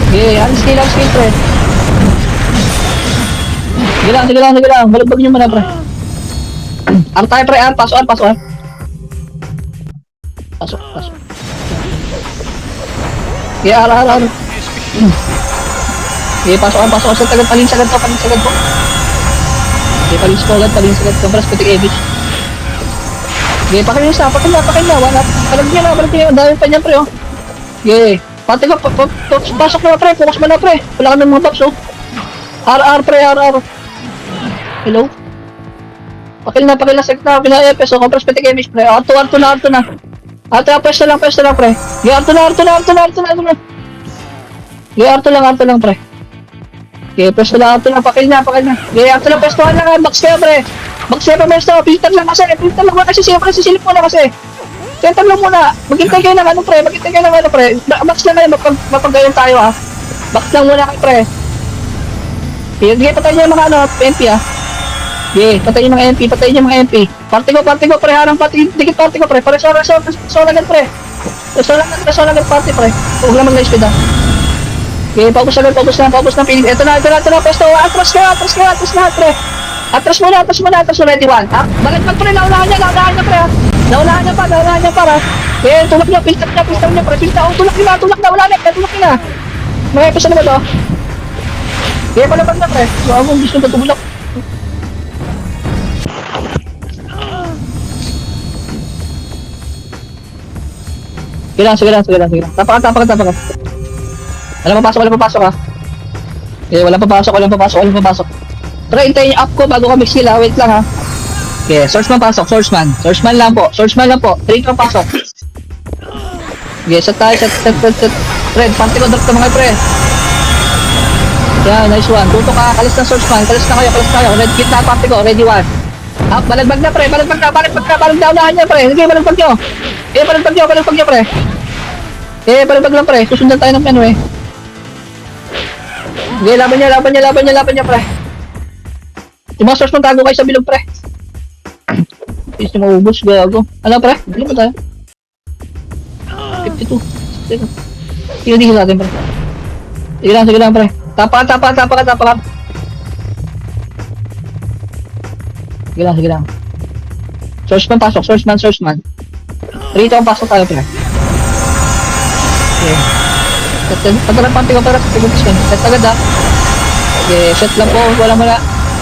Okay, skill, pre. Sige lang. Balagbag nyo muna, pre. Tayo, pre. Pasok. Pasok. Okay, R. Okay, pasok. Sa tagad, palin sagad po. Okay, palin sagad. Compress ko, take image. Okay, pakin na. Wala. Balag niya. Dahil pa niyan, pre, oh. Okay. Pati ko, pasok na, pre. Focus mo na, pre. Wala kami mga tops, oh. R, pre. Hello? Pakil na. Sekta. Pina-FS, oh. Compress ko, take image, pre. R2 na. Pwesto lang, pre. Okay, R2 na. Okay, R2 lang, pre. Okay, pwesto lang, pakil na. Okay, R2 lang, pwestohan lang, box kayo, pre. Filter lang kasi, siyempre, sisilip mo na kasi. Filter lang muna, maghintay kayo ng ano, pre. Box lang kayo, mapagayon tayo, ha. Box lang muna kayo, pre. Okay, patayin nyo yung mga, MP, ha. Okay, patayin yung mga MP. Party ko, pre, harang party, dikit party ko, pre. Resonagan, pre. Resonagan party, pre. Huwag lang mag-live speed, ha. Okay, paubos na, piling. Ito na, pwesto. Atras na, pre. Atras mo na, ready, 1. Balagbag, pre, naunahan niya, pre, ha. Naunahan niya pa, okay, tulak niya, filter niya, pre. Tulak na, wala na. Mga episode na ba to? Okay, palabag na, pre. Wow, gusto na tumulak. Sige lang. Tapakan. Walang papasok, ha. Okay, walang papasok. Pero hintayin yung up ko bago ka mix sila. Wait lang, ha. Okay, sourceman pasok. Sourceman lang po. 3 kang pasok. Okay, set tayo, set. Fred, panty ko drop ka mga pre. Yeah, nice one. Tutok ka, kalis na swordsman, kalis na kayo. Red kit na panty ko, ready one. Up, balagbag na pre, balagbag na unahan niya pre. Sige, balagbag nyo. Balagbag nyo pre. Balagbag lang pre, susundan tayo ng piano eh. Sige, laban niya pre. Yung mga swordsman tago kayo sa bilog pre. Is nyo maubos, gago. Ano pre? Ano ba tayo? 52. Sige natin pre. Sige lang pre. Tapakan. Sige lang. Swordsman pasok, swordsman. Rito ang pasok tayo pre. Okay. Pagkarang panty ko para set agad ha. Okay, set lang po, wala.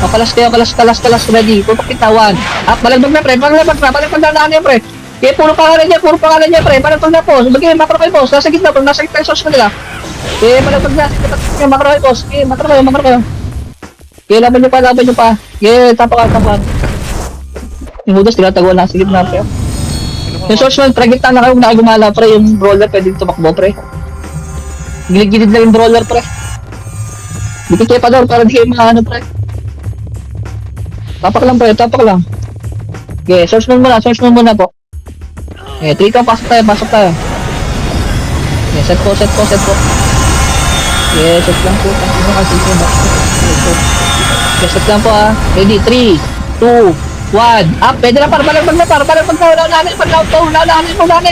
Kalas kayo, kalas, ready. Putok kita, 1. Up, balagbag na pre, balagbag na yan pre. Okay, puro pangalan niya pre, balagbag na po. Bagay, makro kayo boss, nasa gitna yung sauce nila. Okay, balagbag na, makro kayo boss. Okay, makro kayo. Okay, laban nyo pa. Okay, tapakan. Yung hudas, tinataguan na, sige na pre. Yung sauce pre, gitna na kayo, nakagumala pre, yung brawler pwede tumakbo pre. Gilid lang yung brawler pre. Dito kayo pa doon, para di kayo maano pre. Tapak lang. Okay, swordsman muna po. Okay, 3 ka, pasok tayo. Okay, set po. Okay, set lang po. Okay, set lang po ha. Ready, 3, 2, 1. Up, pwede na para balagbag na.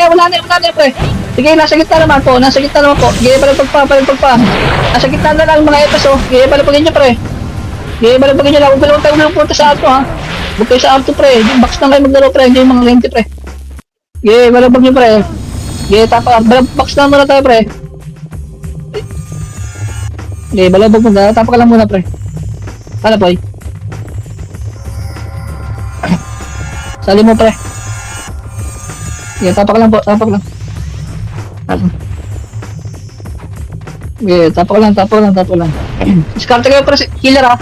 Wala na pre. Sige, nasa gitna naman po. Okay, balagbag pa. Nasa gitna na lang mga etos oh. Okay, balagbagin nyo pre. Okay, balagbagin nyo lang. Huwag tayo punta sa ato ha. Huwag kayo sa ato pre. Yung box lang kayo maglaro pre. Hindi yung mga lente pre. Okay, balagbag nyo pre. Okay, box lang muna tayo pre. Okay, balagbag muna. Tapak lang muna pre. Hala po. Sali mo pre. Okay, tapak lang. Okay, tapak lang. Diskarte kayo pre. Killer ha.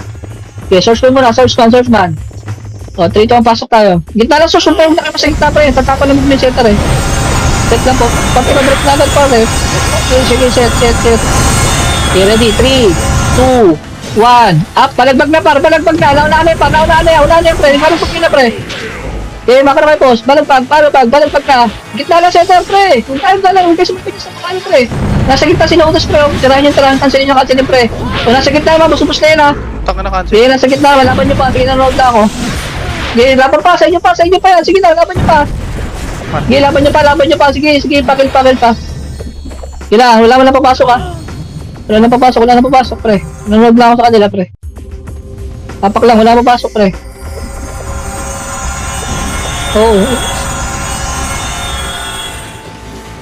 Okay, swordsman muna, swordsman. O, 3 ang pasok tayo. Gitna lang susumpay mo na kayo sa gitna pre. Tatapa lang mo yung center eh. Set lang po. Pati mag-drop na agad pa eh. Okay, sige, set. Okay, ready. 3, 2, 1. Up, balagbag na. Naunahan na pre. Balagbag na pre. Okay, makaramay post. Balagbag na. Gitna lang center pre. Kung tayo na lang, huwag kayo sumapit sa mukha pre. Nasa gitna sila utos pre. Tirahan, kansilin nyo pre. O, nasa gitna naman, busubos na yun ha. Tanga na cancel. Sige, nasa gitna, laban nyo pa. Sige, nanonood na ako. Sige, laban pa, sa inyo pa yan. Sige na, laban nyo pa. Sige, laban nyo pa. Sige, pakil pa. Sige na, wala na papasok ha. Wala na papasok pre. Nanonood na ako sa kanila pre. Tapak lang, wala na papasok pre. Oo.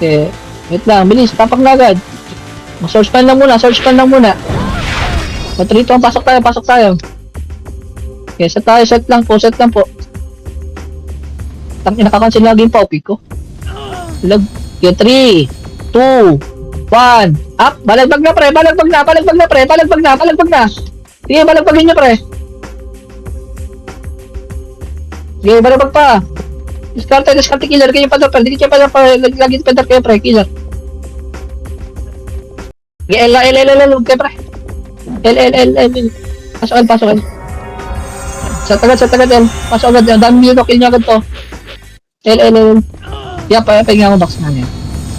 Okay, wait lang, bilis, tapak na agad. Swordsman lang muna. Matrito ang pasok tayo. Okay, set lang po. Tangin nakakancel lagi yung paupi ko. Okay, 3, 2, 1. Up, balagbag na. Sige, balagbagin nyo pre. Sige, balagbag pa. Diskarte killer kayo pa. Lagi pa kayo pre, killer. Sige, L, okay pre. L. Pasok. Set agad L. Pasok agad. Ang dami nyo, kill nyo agad to. L. Yeah, pahinga ako box na yan.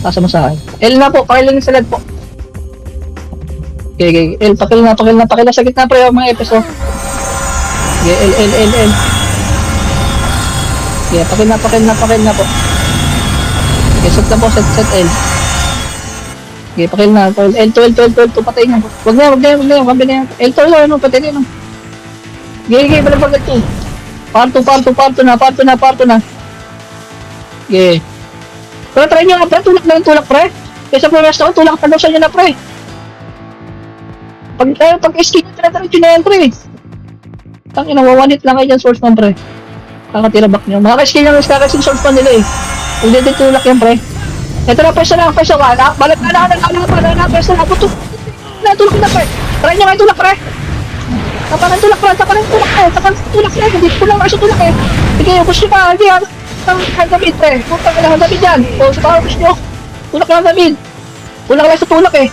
Pasa mo sa akin. L na po, pakilang sa LED po. Okay. L, pakil na sa gitna pre, mga episode. Okay, L. Okay, pakil na po. Okay, set na po, set L. Okay, pakil na. L2, patayin nyo. Wag na, kambi na yan. L2, patayin nyo. Okay, balagbag ito. Parto na. Okay. Pero try nyo nga pre, tulak pre. Kaysa po rest ako, tulak talusan nyo na pre. Pag-escape nyo tinatarit nyo na yan pre. Tangin na, wawanit lang kayo dyan swordsman pre. Kakatira back nyo. Makaka-escape nyo yung swordsman nila eh. Kung dito tulak yan pre. Ito na, pwesa na. Balag na, pwesa na. Tulak na pre. Try nyo nga yung tulak pre. Tapanan tulak pre. Hindi ko lang kasi tulak eh. Sige, push nyo pa. Hindi ha. Hanggamit pre. Putang ina hanggamit yan. O, sa bawang push nyo. Tulak lang sa mid. Tulak lang sa tulak eh.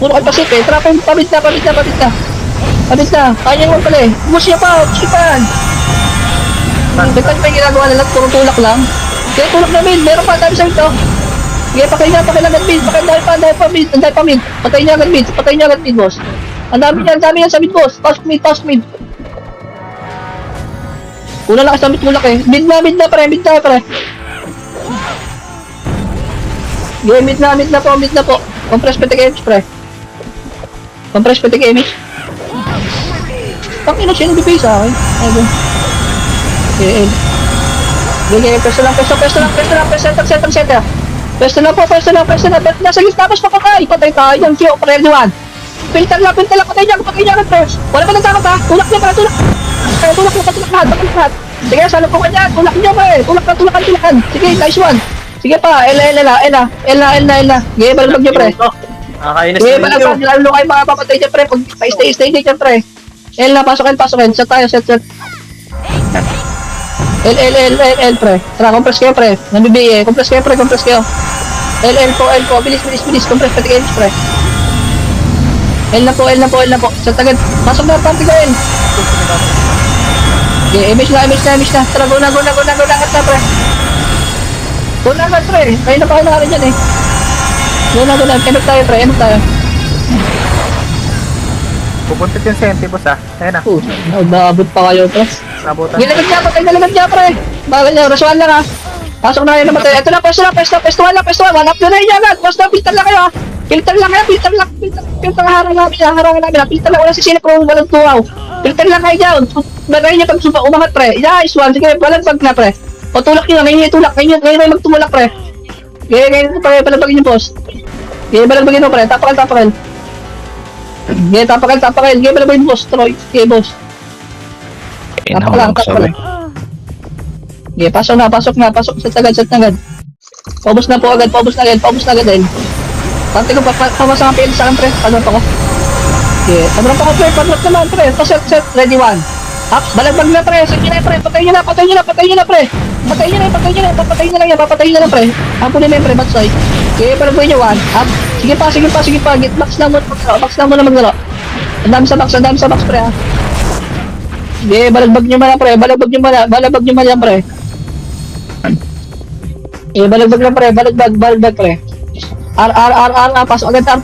Tulak ang pasip eh. Tara, pabit na. Pabit na. Kaya mo pala eh. Ubus niya pa yan. Ba't pa yung ginagawa nila? Puro tulak lang. Kaya tulak na mid. Meron pa, dami sa ito. Sige, patay lang agad mid. Dahil pa mid. Patay niya agad mid, boss. Ang dami yan sa mid, boss. Pasok mid. Una lang sa mid tulak eh. Mid na pre. Yeah, mid na po. Compress petik image, pre. Pangino siya nagbibigay sa akin. Ayun. Okay, pwesto lang. Center. Pwesto na. Nasa gitna, tapos papatay. Patay tayo. Yung Kyo, ready one. Filter lang. Patay niya agad first. Wala pa nagtakot ha. Tulak niya. Tulak lahat. Sige, salap ko kanya. Tulak niya pre. Tulakan. Sige, nice one. Sige pa, Ella. Sige, balabag niyo pre. Nakakainis Sige, na rin balabag. Lalo kayo makapapatay niya pre. Pag stay niya pre. Ella, pasokin. Set tayo. L pre. Tara, compress kayo pre. Nabibigay. Compress kayo. L po. Bilis. Compress pati kayo pre. L na po. Set agad. Pasok na, party kayo. Okay, image na. Tara, go na. Angat na pre. Go na agad pre. Kayo na pa kayo nakalin dyan eh. Go na. Emek tayo. Pupuntit yung senti, boss ah. Ayun na. Naabot pa kayo pre. Nabutan. Ginagad niya pre. Bagal niya, rasuan lang ha. Pasok na kayo namatay. Ito na, pwesto 1 up yun na niya agad. Basta filter lang kayo ha. Filter lang. Harangan namin. Filter lang, wala si Sina kung walang tuwaw. Filter lang kayo dyan. Bagay niya pag umangat pre. Nice one. Sige, balagpag na pre. O tulak nyo, ngayon tulak. Ngayon magtumulak pre. Ngayon pre, balagpagin yung boss. Ngayon balagpagin mo pre. Tapakan. Ngayon tapakan. Ngayon balagpagin yung boss. Troy. Ngayon boss. Inahulog sabay. Okay, pasok na. Set agad. Paubos na agad din. Pante ko pawas ang PL sa akin, pre. Padrop ako. Okay, padrop naman, pre. Set, ready one. Up, balagbag na, pre. Sige na, pre. Patayin niyo na, pre. Papatayin niyo lang, pre. Hapunin na yun, pre. Backside. Okay, balagbayin niyo, one. Up. Sige pa. Get box lang muna maglaro. Ang dami sa box, pre, ha. Okay, balagbag niyo man, pre. Balagbag niyo man yan, pre. Balagbag lang pre, balagbag pre. R, pasok agad.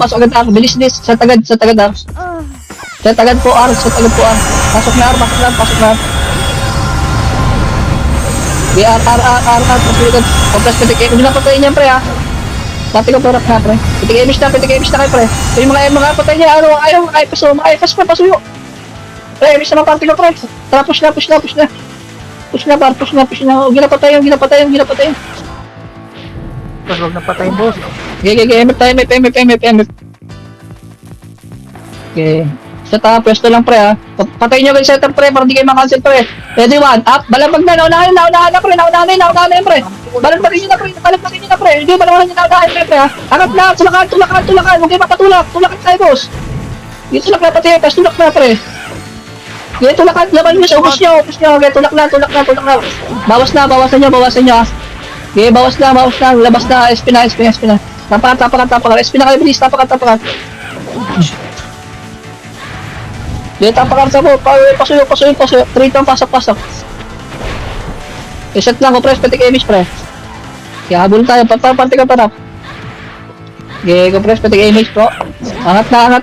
Bilis. Set agad R. Set agad po R. Pasok na R. R. Pasok agad. Compress petik. Hindi na patayin niya pre ha. Pati ko perap na pre. Petik image na kayo pre. So yung mga patay niya, ayaw, pasuyo. Pre, image na party ko pre. Tara, push na. Push na. Huwag ginapatayin. Boss, huwag na patayin, boss. MF. Okay. Pwesto lang pre ha. Patayin nyo kayo center pre, para hindi kayo makancel pre. Ready one, up, balabag na, naunahan na pre. Balabagin nyo na pre. Hindi, balabagin nyo na pre ha. Angat na, tulakan. Huwag kayo mapatulak. Tulakan tayo boss. Dito tulak na pati, tulak na pre. Okay, tulakan, laban nyo sa ubos nyo. Okay, tulak na. Bawas na nyo ha. Okay, bawas na, labas na, SP na. Tapakan. SP na kayo, bilis, tapakan. Okay, tapakan sa mo, pasuyo. 3 tang pasok. Reset lang, compress, petik image, pre. Okay, habol tayo, party ka pa. Okay, compress, petik image, pro. Angat na.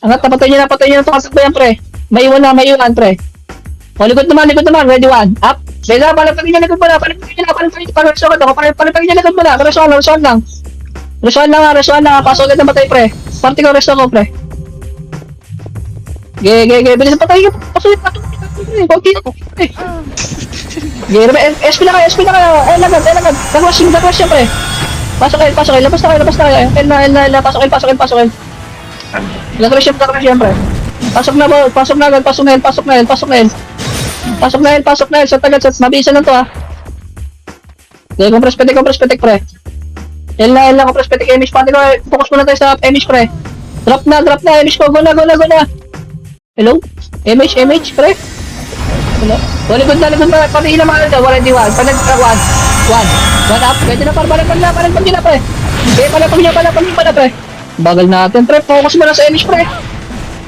Patay nyo na, tukasok ba yan, pre. May iwan, pre. O, likod naman, ready one, up. Kaya palipagin niya likod mo na, palipagin niya likod mo na, resuan lang. Pasok agad na matay pre. Party ko, resto ko pre. Ge, bilis patay ka, pasok na. SP na kayo, elagad. Nagwash siya pre. Pasok kayo, labas na kayo. L, pasok kayo. Nagwash siya pre. Pasok na. Sa tagal, mabisa lang to ha. Okay, compress petik pre. L na, compress petik image. Pati ko, focus muna tayo sa image pre. Drop na, image ko, go na. Hello? Image pre. Hello? Likod na, pati ilang mga wala di one. Panag, 1. One up. Pwede na par. Balagbag na pre. Okay, balagbag nyo, pre. Bagal natin, pre. Focus mo na sa image, pre.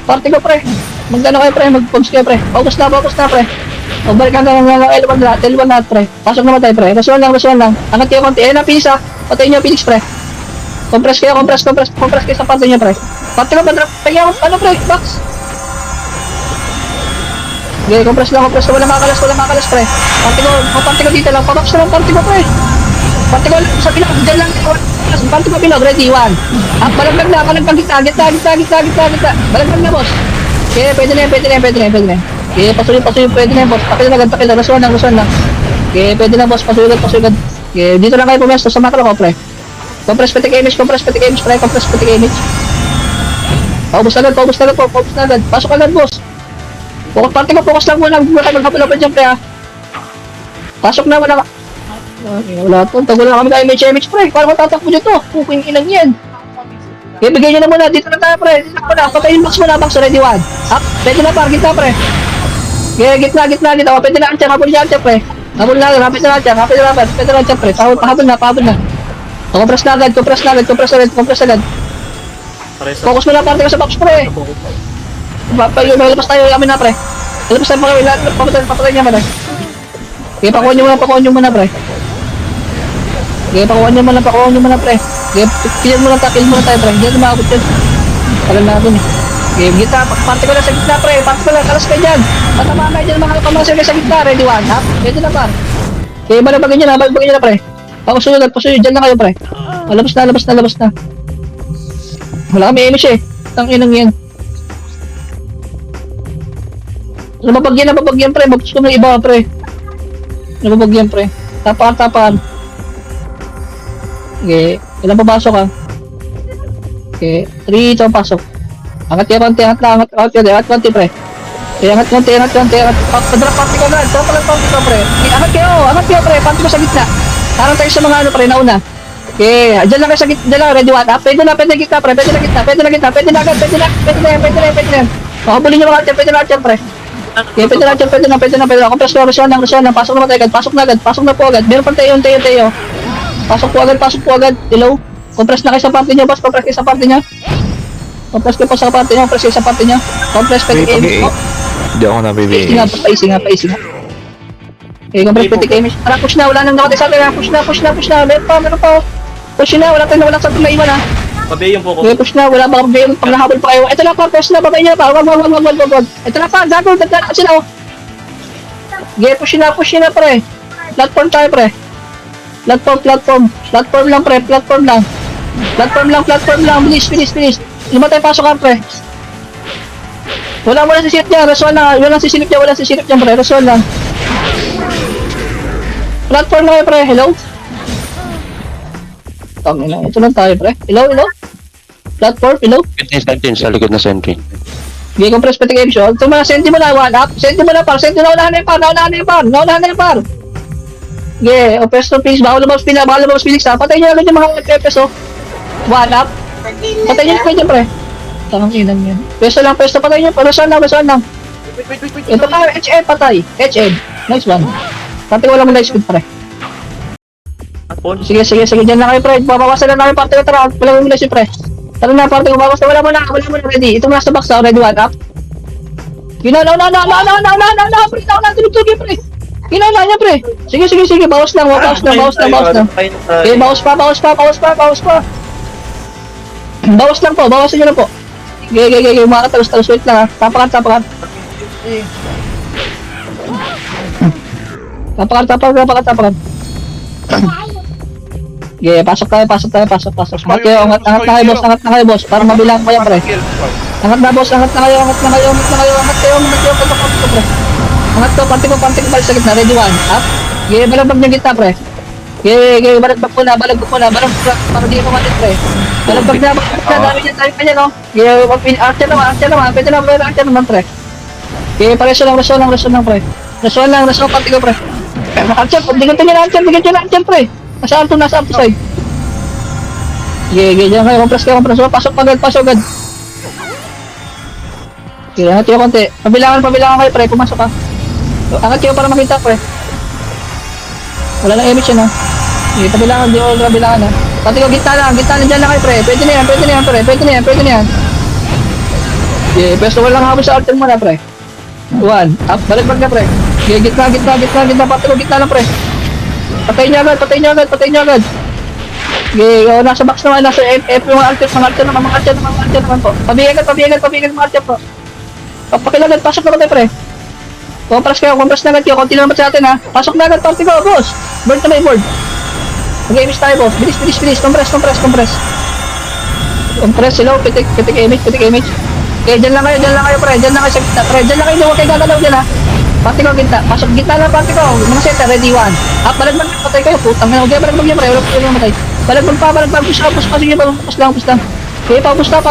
Party ko, pre. Magdano kayo, pre. Mag-focus kayo, pre. Focus na, pre. O, balik hanggang L1 na, pre. Pasok naman tayo, pre. Rasuan lang. Angat kayo konti. Ayan ang Phoenix, ha. Patayin nyo ang Phoenix, pre. Compress kayo sa party nyo, pre. Party ko, pagyan ako, ano, pre, box. Okay, compress lang, walang makalas, pre. Party ko dito lang, pabox na lang, party ko, pre. Party ko sa bilog, dyan lang, party ko bilog, ready, 1. Balagdag na, gitna. Balagdag na, boss. Okay, pwede na yan. Okay, pasuyo, pwede na yan, boss. Pakil na, rasuan lang. Okay, pwede na, boss, pasuyo. Okay, dito lang kayo pumesto sa macro ko, pre. Compress pati image, pre. Paubos na agad. Pasok agad, boss. Focus lang muna. Huwag kayo maghapon dyan, pre, ha. Pasok na, wala. Wala to. Tagulan na kami tayo image, pre. Parang matatakbo dito. Puking inang yan. Okay, bigay nyo na muna. Dito na tayo, pre. Dito na muna. Patayin box muna. Box ready, 1. Up. Pwede na, par. Gitna, pre. Okay, gitna. O, pwede na ang habol niya, pre. Habol na, rapid na, pre. Pahabol na. Compress na agad. Focus mo na, parte ka sa box, pre. Labas tayo, amin na, pre. Labas tayo, papatay niya, pre. Okay, pakuha nyo muna, pre. Okay, pakuha nyo muna, pre. Okay, kill mo lang tayo, pre. Hindi na makakot yun. Tagal natin, eh. Okay, gitna, parte ko lang sa gitna, pre. Kalas kayo dyan. Patama kayo dyan, mga pamasil kayo sa gitna, ready, 1, ha? Ready na, par. Okay, balabagin nyo na, pre. Pakusuyo, dyan na kayo, pre. Labas na. Wala kami image, eh. Tanginang yan. Nababagyan, pre. Mabus ko ng iba, pre. Nababagyan, pre. Tapakan. Okay. Ilang papasok, ha? Okay. 3, ito ang pasok. Angat konti, pre. Okay, angat konti. Padrap party ko na. Pre. Okay, angat kayo, pre. Party ko sa gitna. Parang tayo sa mga ano, pre, nauna. Okay, dyan lang kayo sa gitna, ready, 1. Pwede na gitna, pre. Pwede na agad. Pwede na. Makabulin nyo mga atyan, pwede na, pre. Okay, pwede na. Compress ko, rasuan lang. Pasok na agad. Pasok na po agad. Meron pang tayo. Pasok po agad. Hello? Compress na kayo sa party nyo, boss. Compress kayo sa party nyo. Compress pwede kayo. Hindi ako nabibigay. Paisi nga. Okay, compress pwede kayo. Tara, push na. Wala nang nakatay sa atin. Push na. Meron pa. Push na. Wala sa atin na iwan, ha. Pabi yung Poco. Okay, push na. Wala ba kayo pag nahabol pa kayo. Ito na, pa. Push na. Babay niya pa. Wag. Ito na, pa. Gago. Dadaan sila, oh. Okay, push na, pre. Platform tayo, pre. Platform lang, pre. Platform lang. Bilis. Lima tayo pasokan, pre. Wala sisilip niya. Rasuan lang. Walang sisilip niya, pre. Rasuan lang. Platform na kayo, pre. Hello? Ito lang tayo, pre. Hello? Platform, hello? Sa likod na sentry. Okay, compress pati kayo, show. Ito mga senti mo na, 1 up. Senti mo na, par. Naunahan na yung par. Okay, o pesto, please. Bawal lumabas Phoenix, ha. Patay nyo agad yung mga peso. 1 up. Patay nyo na dyan, pre. Tangang inang yan. Pesto lang. Patay nyo. Rasuan lang. Ito tayo, HM, patay. Nice one. Pati wala mo na speed, pre. Sige, dyan lang kayo, pre. Babawasan lang namin parte ko, tara. Wala mo na si pre. Tara na, parte ko, babawasan. Wala mo na, ready. Ito muna sa box, ready, 1 up. Ginaw, pre. Tulog, pre. Ginaw niya, pre. Sige. Bawas lang. Okay, bawas pa. Bawasan nyo lang po. Okay. Mga talos. Wait lang, ha. Tapakan. Tapakan. Okay, pasok tayo. Angat na kayo, boss. Para mabilang ko yan, pre. Angat na, boss. Angat na kayo. Pre. Angat to, panty ko balik sa gitna. Ready, 1. Up. Okay, balagbag niya gitna, pre. Okay, balagbag po na. Balagbag para di ko malit, pre. Balagbag na. Dami niya tayo kanya, no? Okay, archer naman. Pwede na, archer naman, pre. Okay, pareso lang, pre. Rasuan, panty ko, pre. Archer, bigyan nyo na archer, pre. Nasa alto side. Okay, dyan kayo. Compress. Pasok agad. Okay, angat kayo konti. Pabilangan kayo, pre. Pumasok ka. Angat kayo para makita, pre. Wala nang image yan, ha. Sige, kabilangan, di mo kabilangan ha. Pati ko, gitna lang dyan lang kayo pre. Pwede na yan, pre. Pwede na yan. Sige, pwesto ko lang habang sa altar mo na pre. 1, up, balik na pre. Sige, gitna. Pati ko, gitna lang pre. Patayin niya agad. Sige, nasa box naman, nasa F yung mga altar naman po. Pabigan mga altar po. Pakilagad, pasok na kayo pre. Compras na agad kayo, konti na naman sa atin ha. Pasok na agad, party ko, boss. Board na may board. Mag-image tayo, boss. Bilis. Compress. Compress, hello. Pitik image. Okay, dyan lang kayo, pre. Dyan lang kayo sa gitna, pre. Dyan lang kayo, huwag kayo gagalaw dyan ha. Party ko, gitna. Pasok, gitna lang, party ko. Mga center, ready, 1. Up, balagbag, patay kayo. Putang na, okay, balagbag yan, pre. Wala po matay. Balagbag pa, push lang. Okay, paubos na.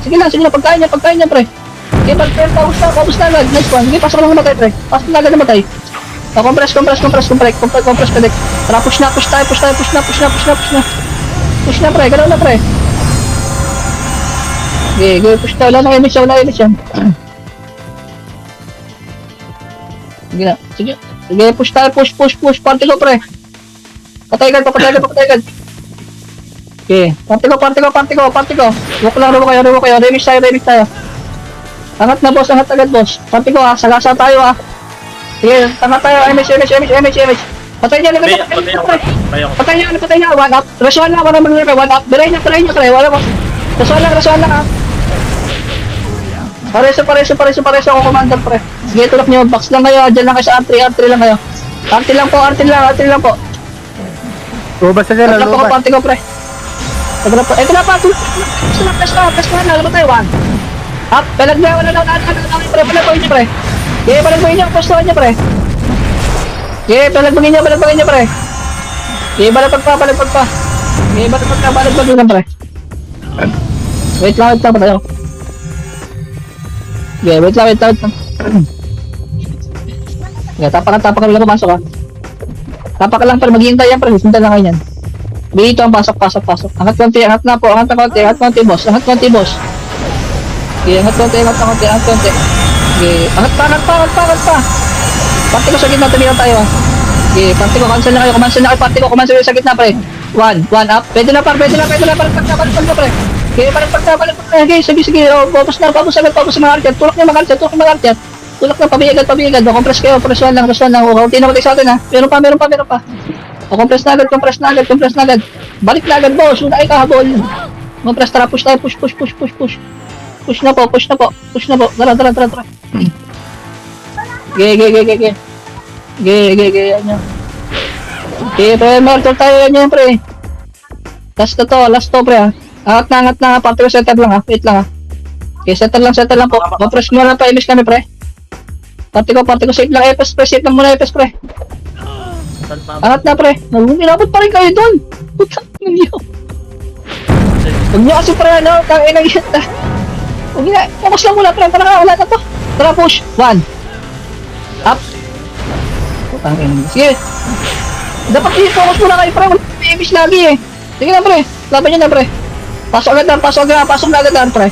Sige lang, pagkain niya, pre. Okay, paubos na agad. Nice one. Sige, pasok lang namatay, pre. Pasok na agad namatay. Compress, connect. Tara, push na. Push na, pre. Galaw na, pre. Okay, push na. Wala na image yan. Sige. Sige, push tayo. Push. Party ko, pre. Patay agad. Okay. Party ko. Walk lang, rewo kayo. Remix tayo. Angat na, boss. Angat agad, boss. Party ko, ha. Sagasa tayo, ha. Sige, angat tayo. Image. Patay niya. Patay niya. 1 up. Rasuan lang. 1 up. Biray niya, pre. Wala ko. Rasuan lang, ha. Pareso ako, commander, pre. Sige, tulak niyo. Box lang kayo. Diyan lang kayo sa R3 lang kayo. RT lang po. Lubas na dyan, Pagkap ako, lubas. party ko, pre. Ito na pa. Press na. Alam mo tayo, 1. Up. Balag na. Wala lang. Pre. Balagpagin niyo, pre. Okay, balagpagin niyo. Postuhan niyo, pre. Okay, balagpagin niyo, pre. Okay, balagpag pa. Okay, balagpag lang, pre. Wait lang pa tayo. Okay, wait lang. Okay, tapak ka lang pumasok, ha. Tapak ka lang, pre. Maghihintay yan, pre. Sundan lang kayo yan. Dito ang pasok. Angat konti, boss. Okay, angat konti. Okay, angat pa. Party ko sa gitna, tumilang tayo. Okay, party ko, cancel na kayo, party ko, sa gitna, pre. 1 up. Pwede na, pre. Balik pre. Okay, balik na. Okay, sige. Pabos agad sa mga arcade. Tulak na mga arcade. Tulak na, pabiyagad. Compress kayo, press 1 lang. Kunti na matay sa atin, ha. Meron pa. Compress na agad. Balik na agad, boss. Una ay kahabol. Compress, tara, push tayo. Push na po. Tara. Ge. Yan yan. Okay, pre, Mertel tayo yan, pre. Last to, pre, ha. Angat na. Party ko, center lang, ha. Wait lang, ha. Okay, center lang po. Compress mo lang pa, image kami, pre. Party ko, safe lang, FS, pre. Safe lang muna, FS, pre. Angat na, pre. Inabot pa rin kayo doon. Putang niyo. Huwag niyo kasi, pre, ano, tangin lang yan, ha. Huwag niya, focus lang muna, pre. Wala na to. Tara, push. 1. Up. Putangin. Sige. Dapat i-focus muna kayo, pre. Wala image lagi, eh. Sige na, pre. Laban nyo na, pre. Pasok na agad, pre.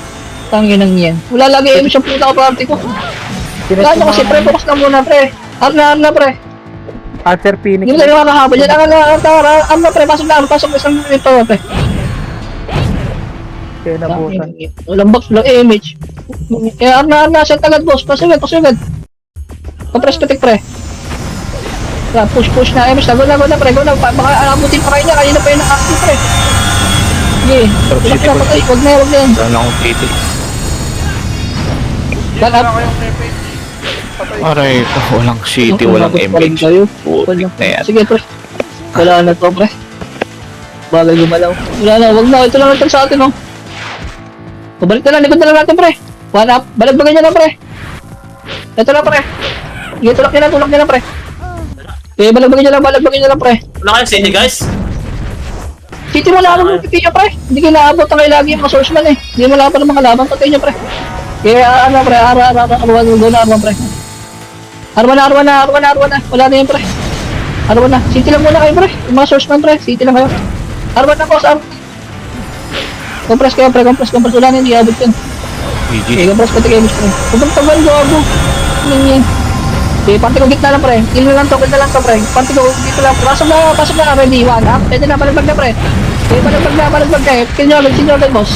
Tangin lang yan. Wala lagi image yung puta ko, party ko. Wala nyo kasi, pre. Focus lang muna, pre. Up na, pre. Archer Phoenix. Hindi mo tayo makakahabol yan. Ang na, pre. Pasok na, isang minute pa, pre. Kaya nabutan. Walang box, walang image. Kaya arna, set agad, boss. Pasugad. Compress pitik, pre. Kaya push na, image na. Go na, pre. Baka abutin pa kayo niya. Kaya na pa yun ang active, pre. Sige. Huwag na yan. Wala na akong titi. One up. Aray ko, walang city, walang image. Putik na yan. Sige, pre. Wala na to, pre. Bagay gumalaw. Wala na, wag na. Ito lang natin sa atin, oh. Pabalik na lang, likod na lang natin, pre. 1 up. Balagbagay niya na, pre. Ito na, pre. Sige, tulak niya na, pre. Okay, balagbagay niya lang, pre. Wala kayong city, guys. City mo lang ang pipin niya, pre. Hindi kayo naabot ang kayo lagi yung mga sourceman, eh. Hindi mo lang pa ng mga laban, patay niya, pre. Kaya, pre, R1, pre. R1 na. Wala na yun, pre. R1 na. City lang muna kayo, pre. Yung mga sourceman, pre. City lang kayo. R1 na, boss. Compress kayo, pre. Wala na yun, di abot yun. GG. Okay, compress pati kayo, pre. Pagkaktagal, gago. Ano yan? Okay, party ko gitna lang pre. Kill na lang to pre. Party ko dito lang. Pasok na, ready. 1 up. Pwede na, balagbag na pre. Okay, balagbag na. Kill nyo agad, boss.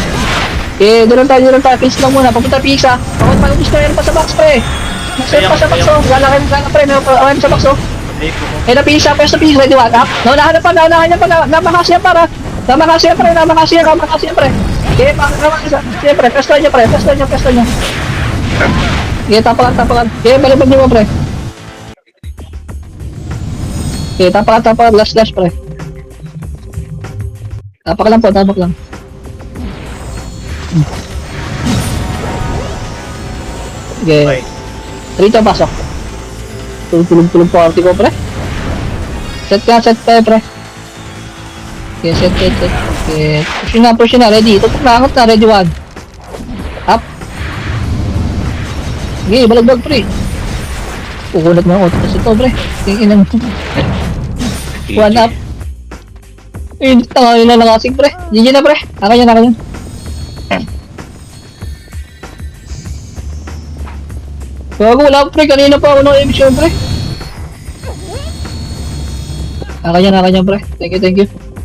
Okay, doon lang tayo. Kills lang muna. Papunta pizza. Pakot pa yung destroyer pa sa box pre. Destroyer pa sa box oh. Gala pre. May sa box oh. Eh, napisa, ready 1 up. Naunahan niya pa. Namakasya para. Namakasya pre. Okay, siyempre, pesto niya. Okay, tapakan. Okay, balagbag niyo mo pre. Okay, tapakan, last pre. Tapak lang. Okay. Rito, pasok. Tulog party ko, pre. Set pre. Okay, set. Okay, push na, ready. Tutok na, ready 1. Up. Okay, balagbag, pre. Kukunat mo ako kasi ito, pre. Tingin 1 up. Eh, tanga yun na nakasig, pre. GG na, pre. Naka yan. Bago, wala, pre. Kanina pa ako ng emission, pre. Naka yan, pre. Thank you.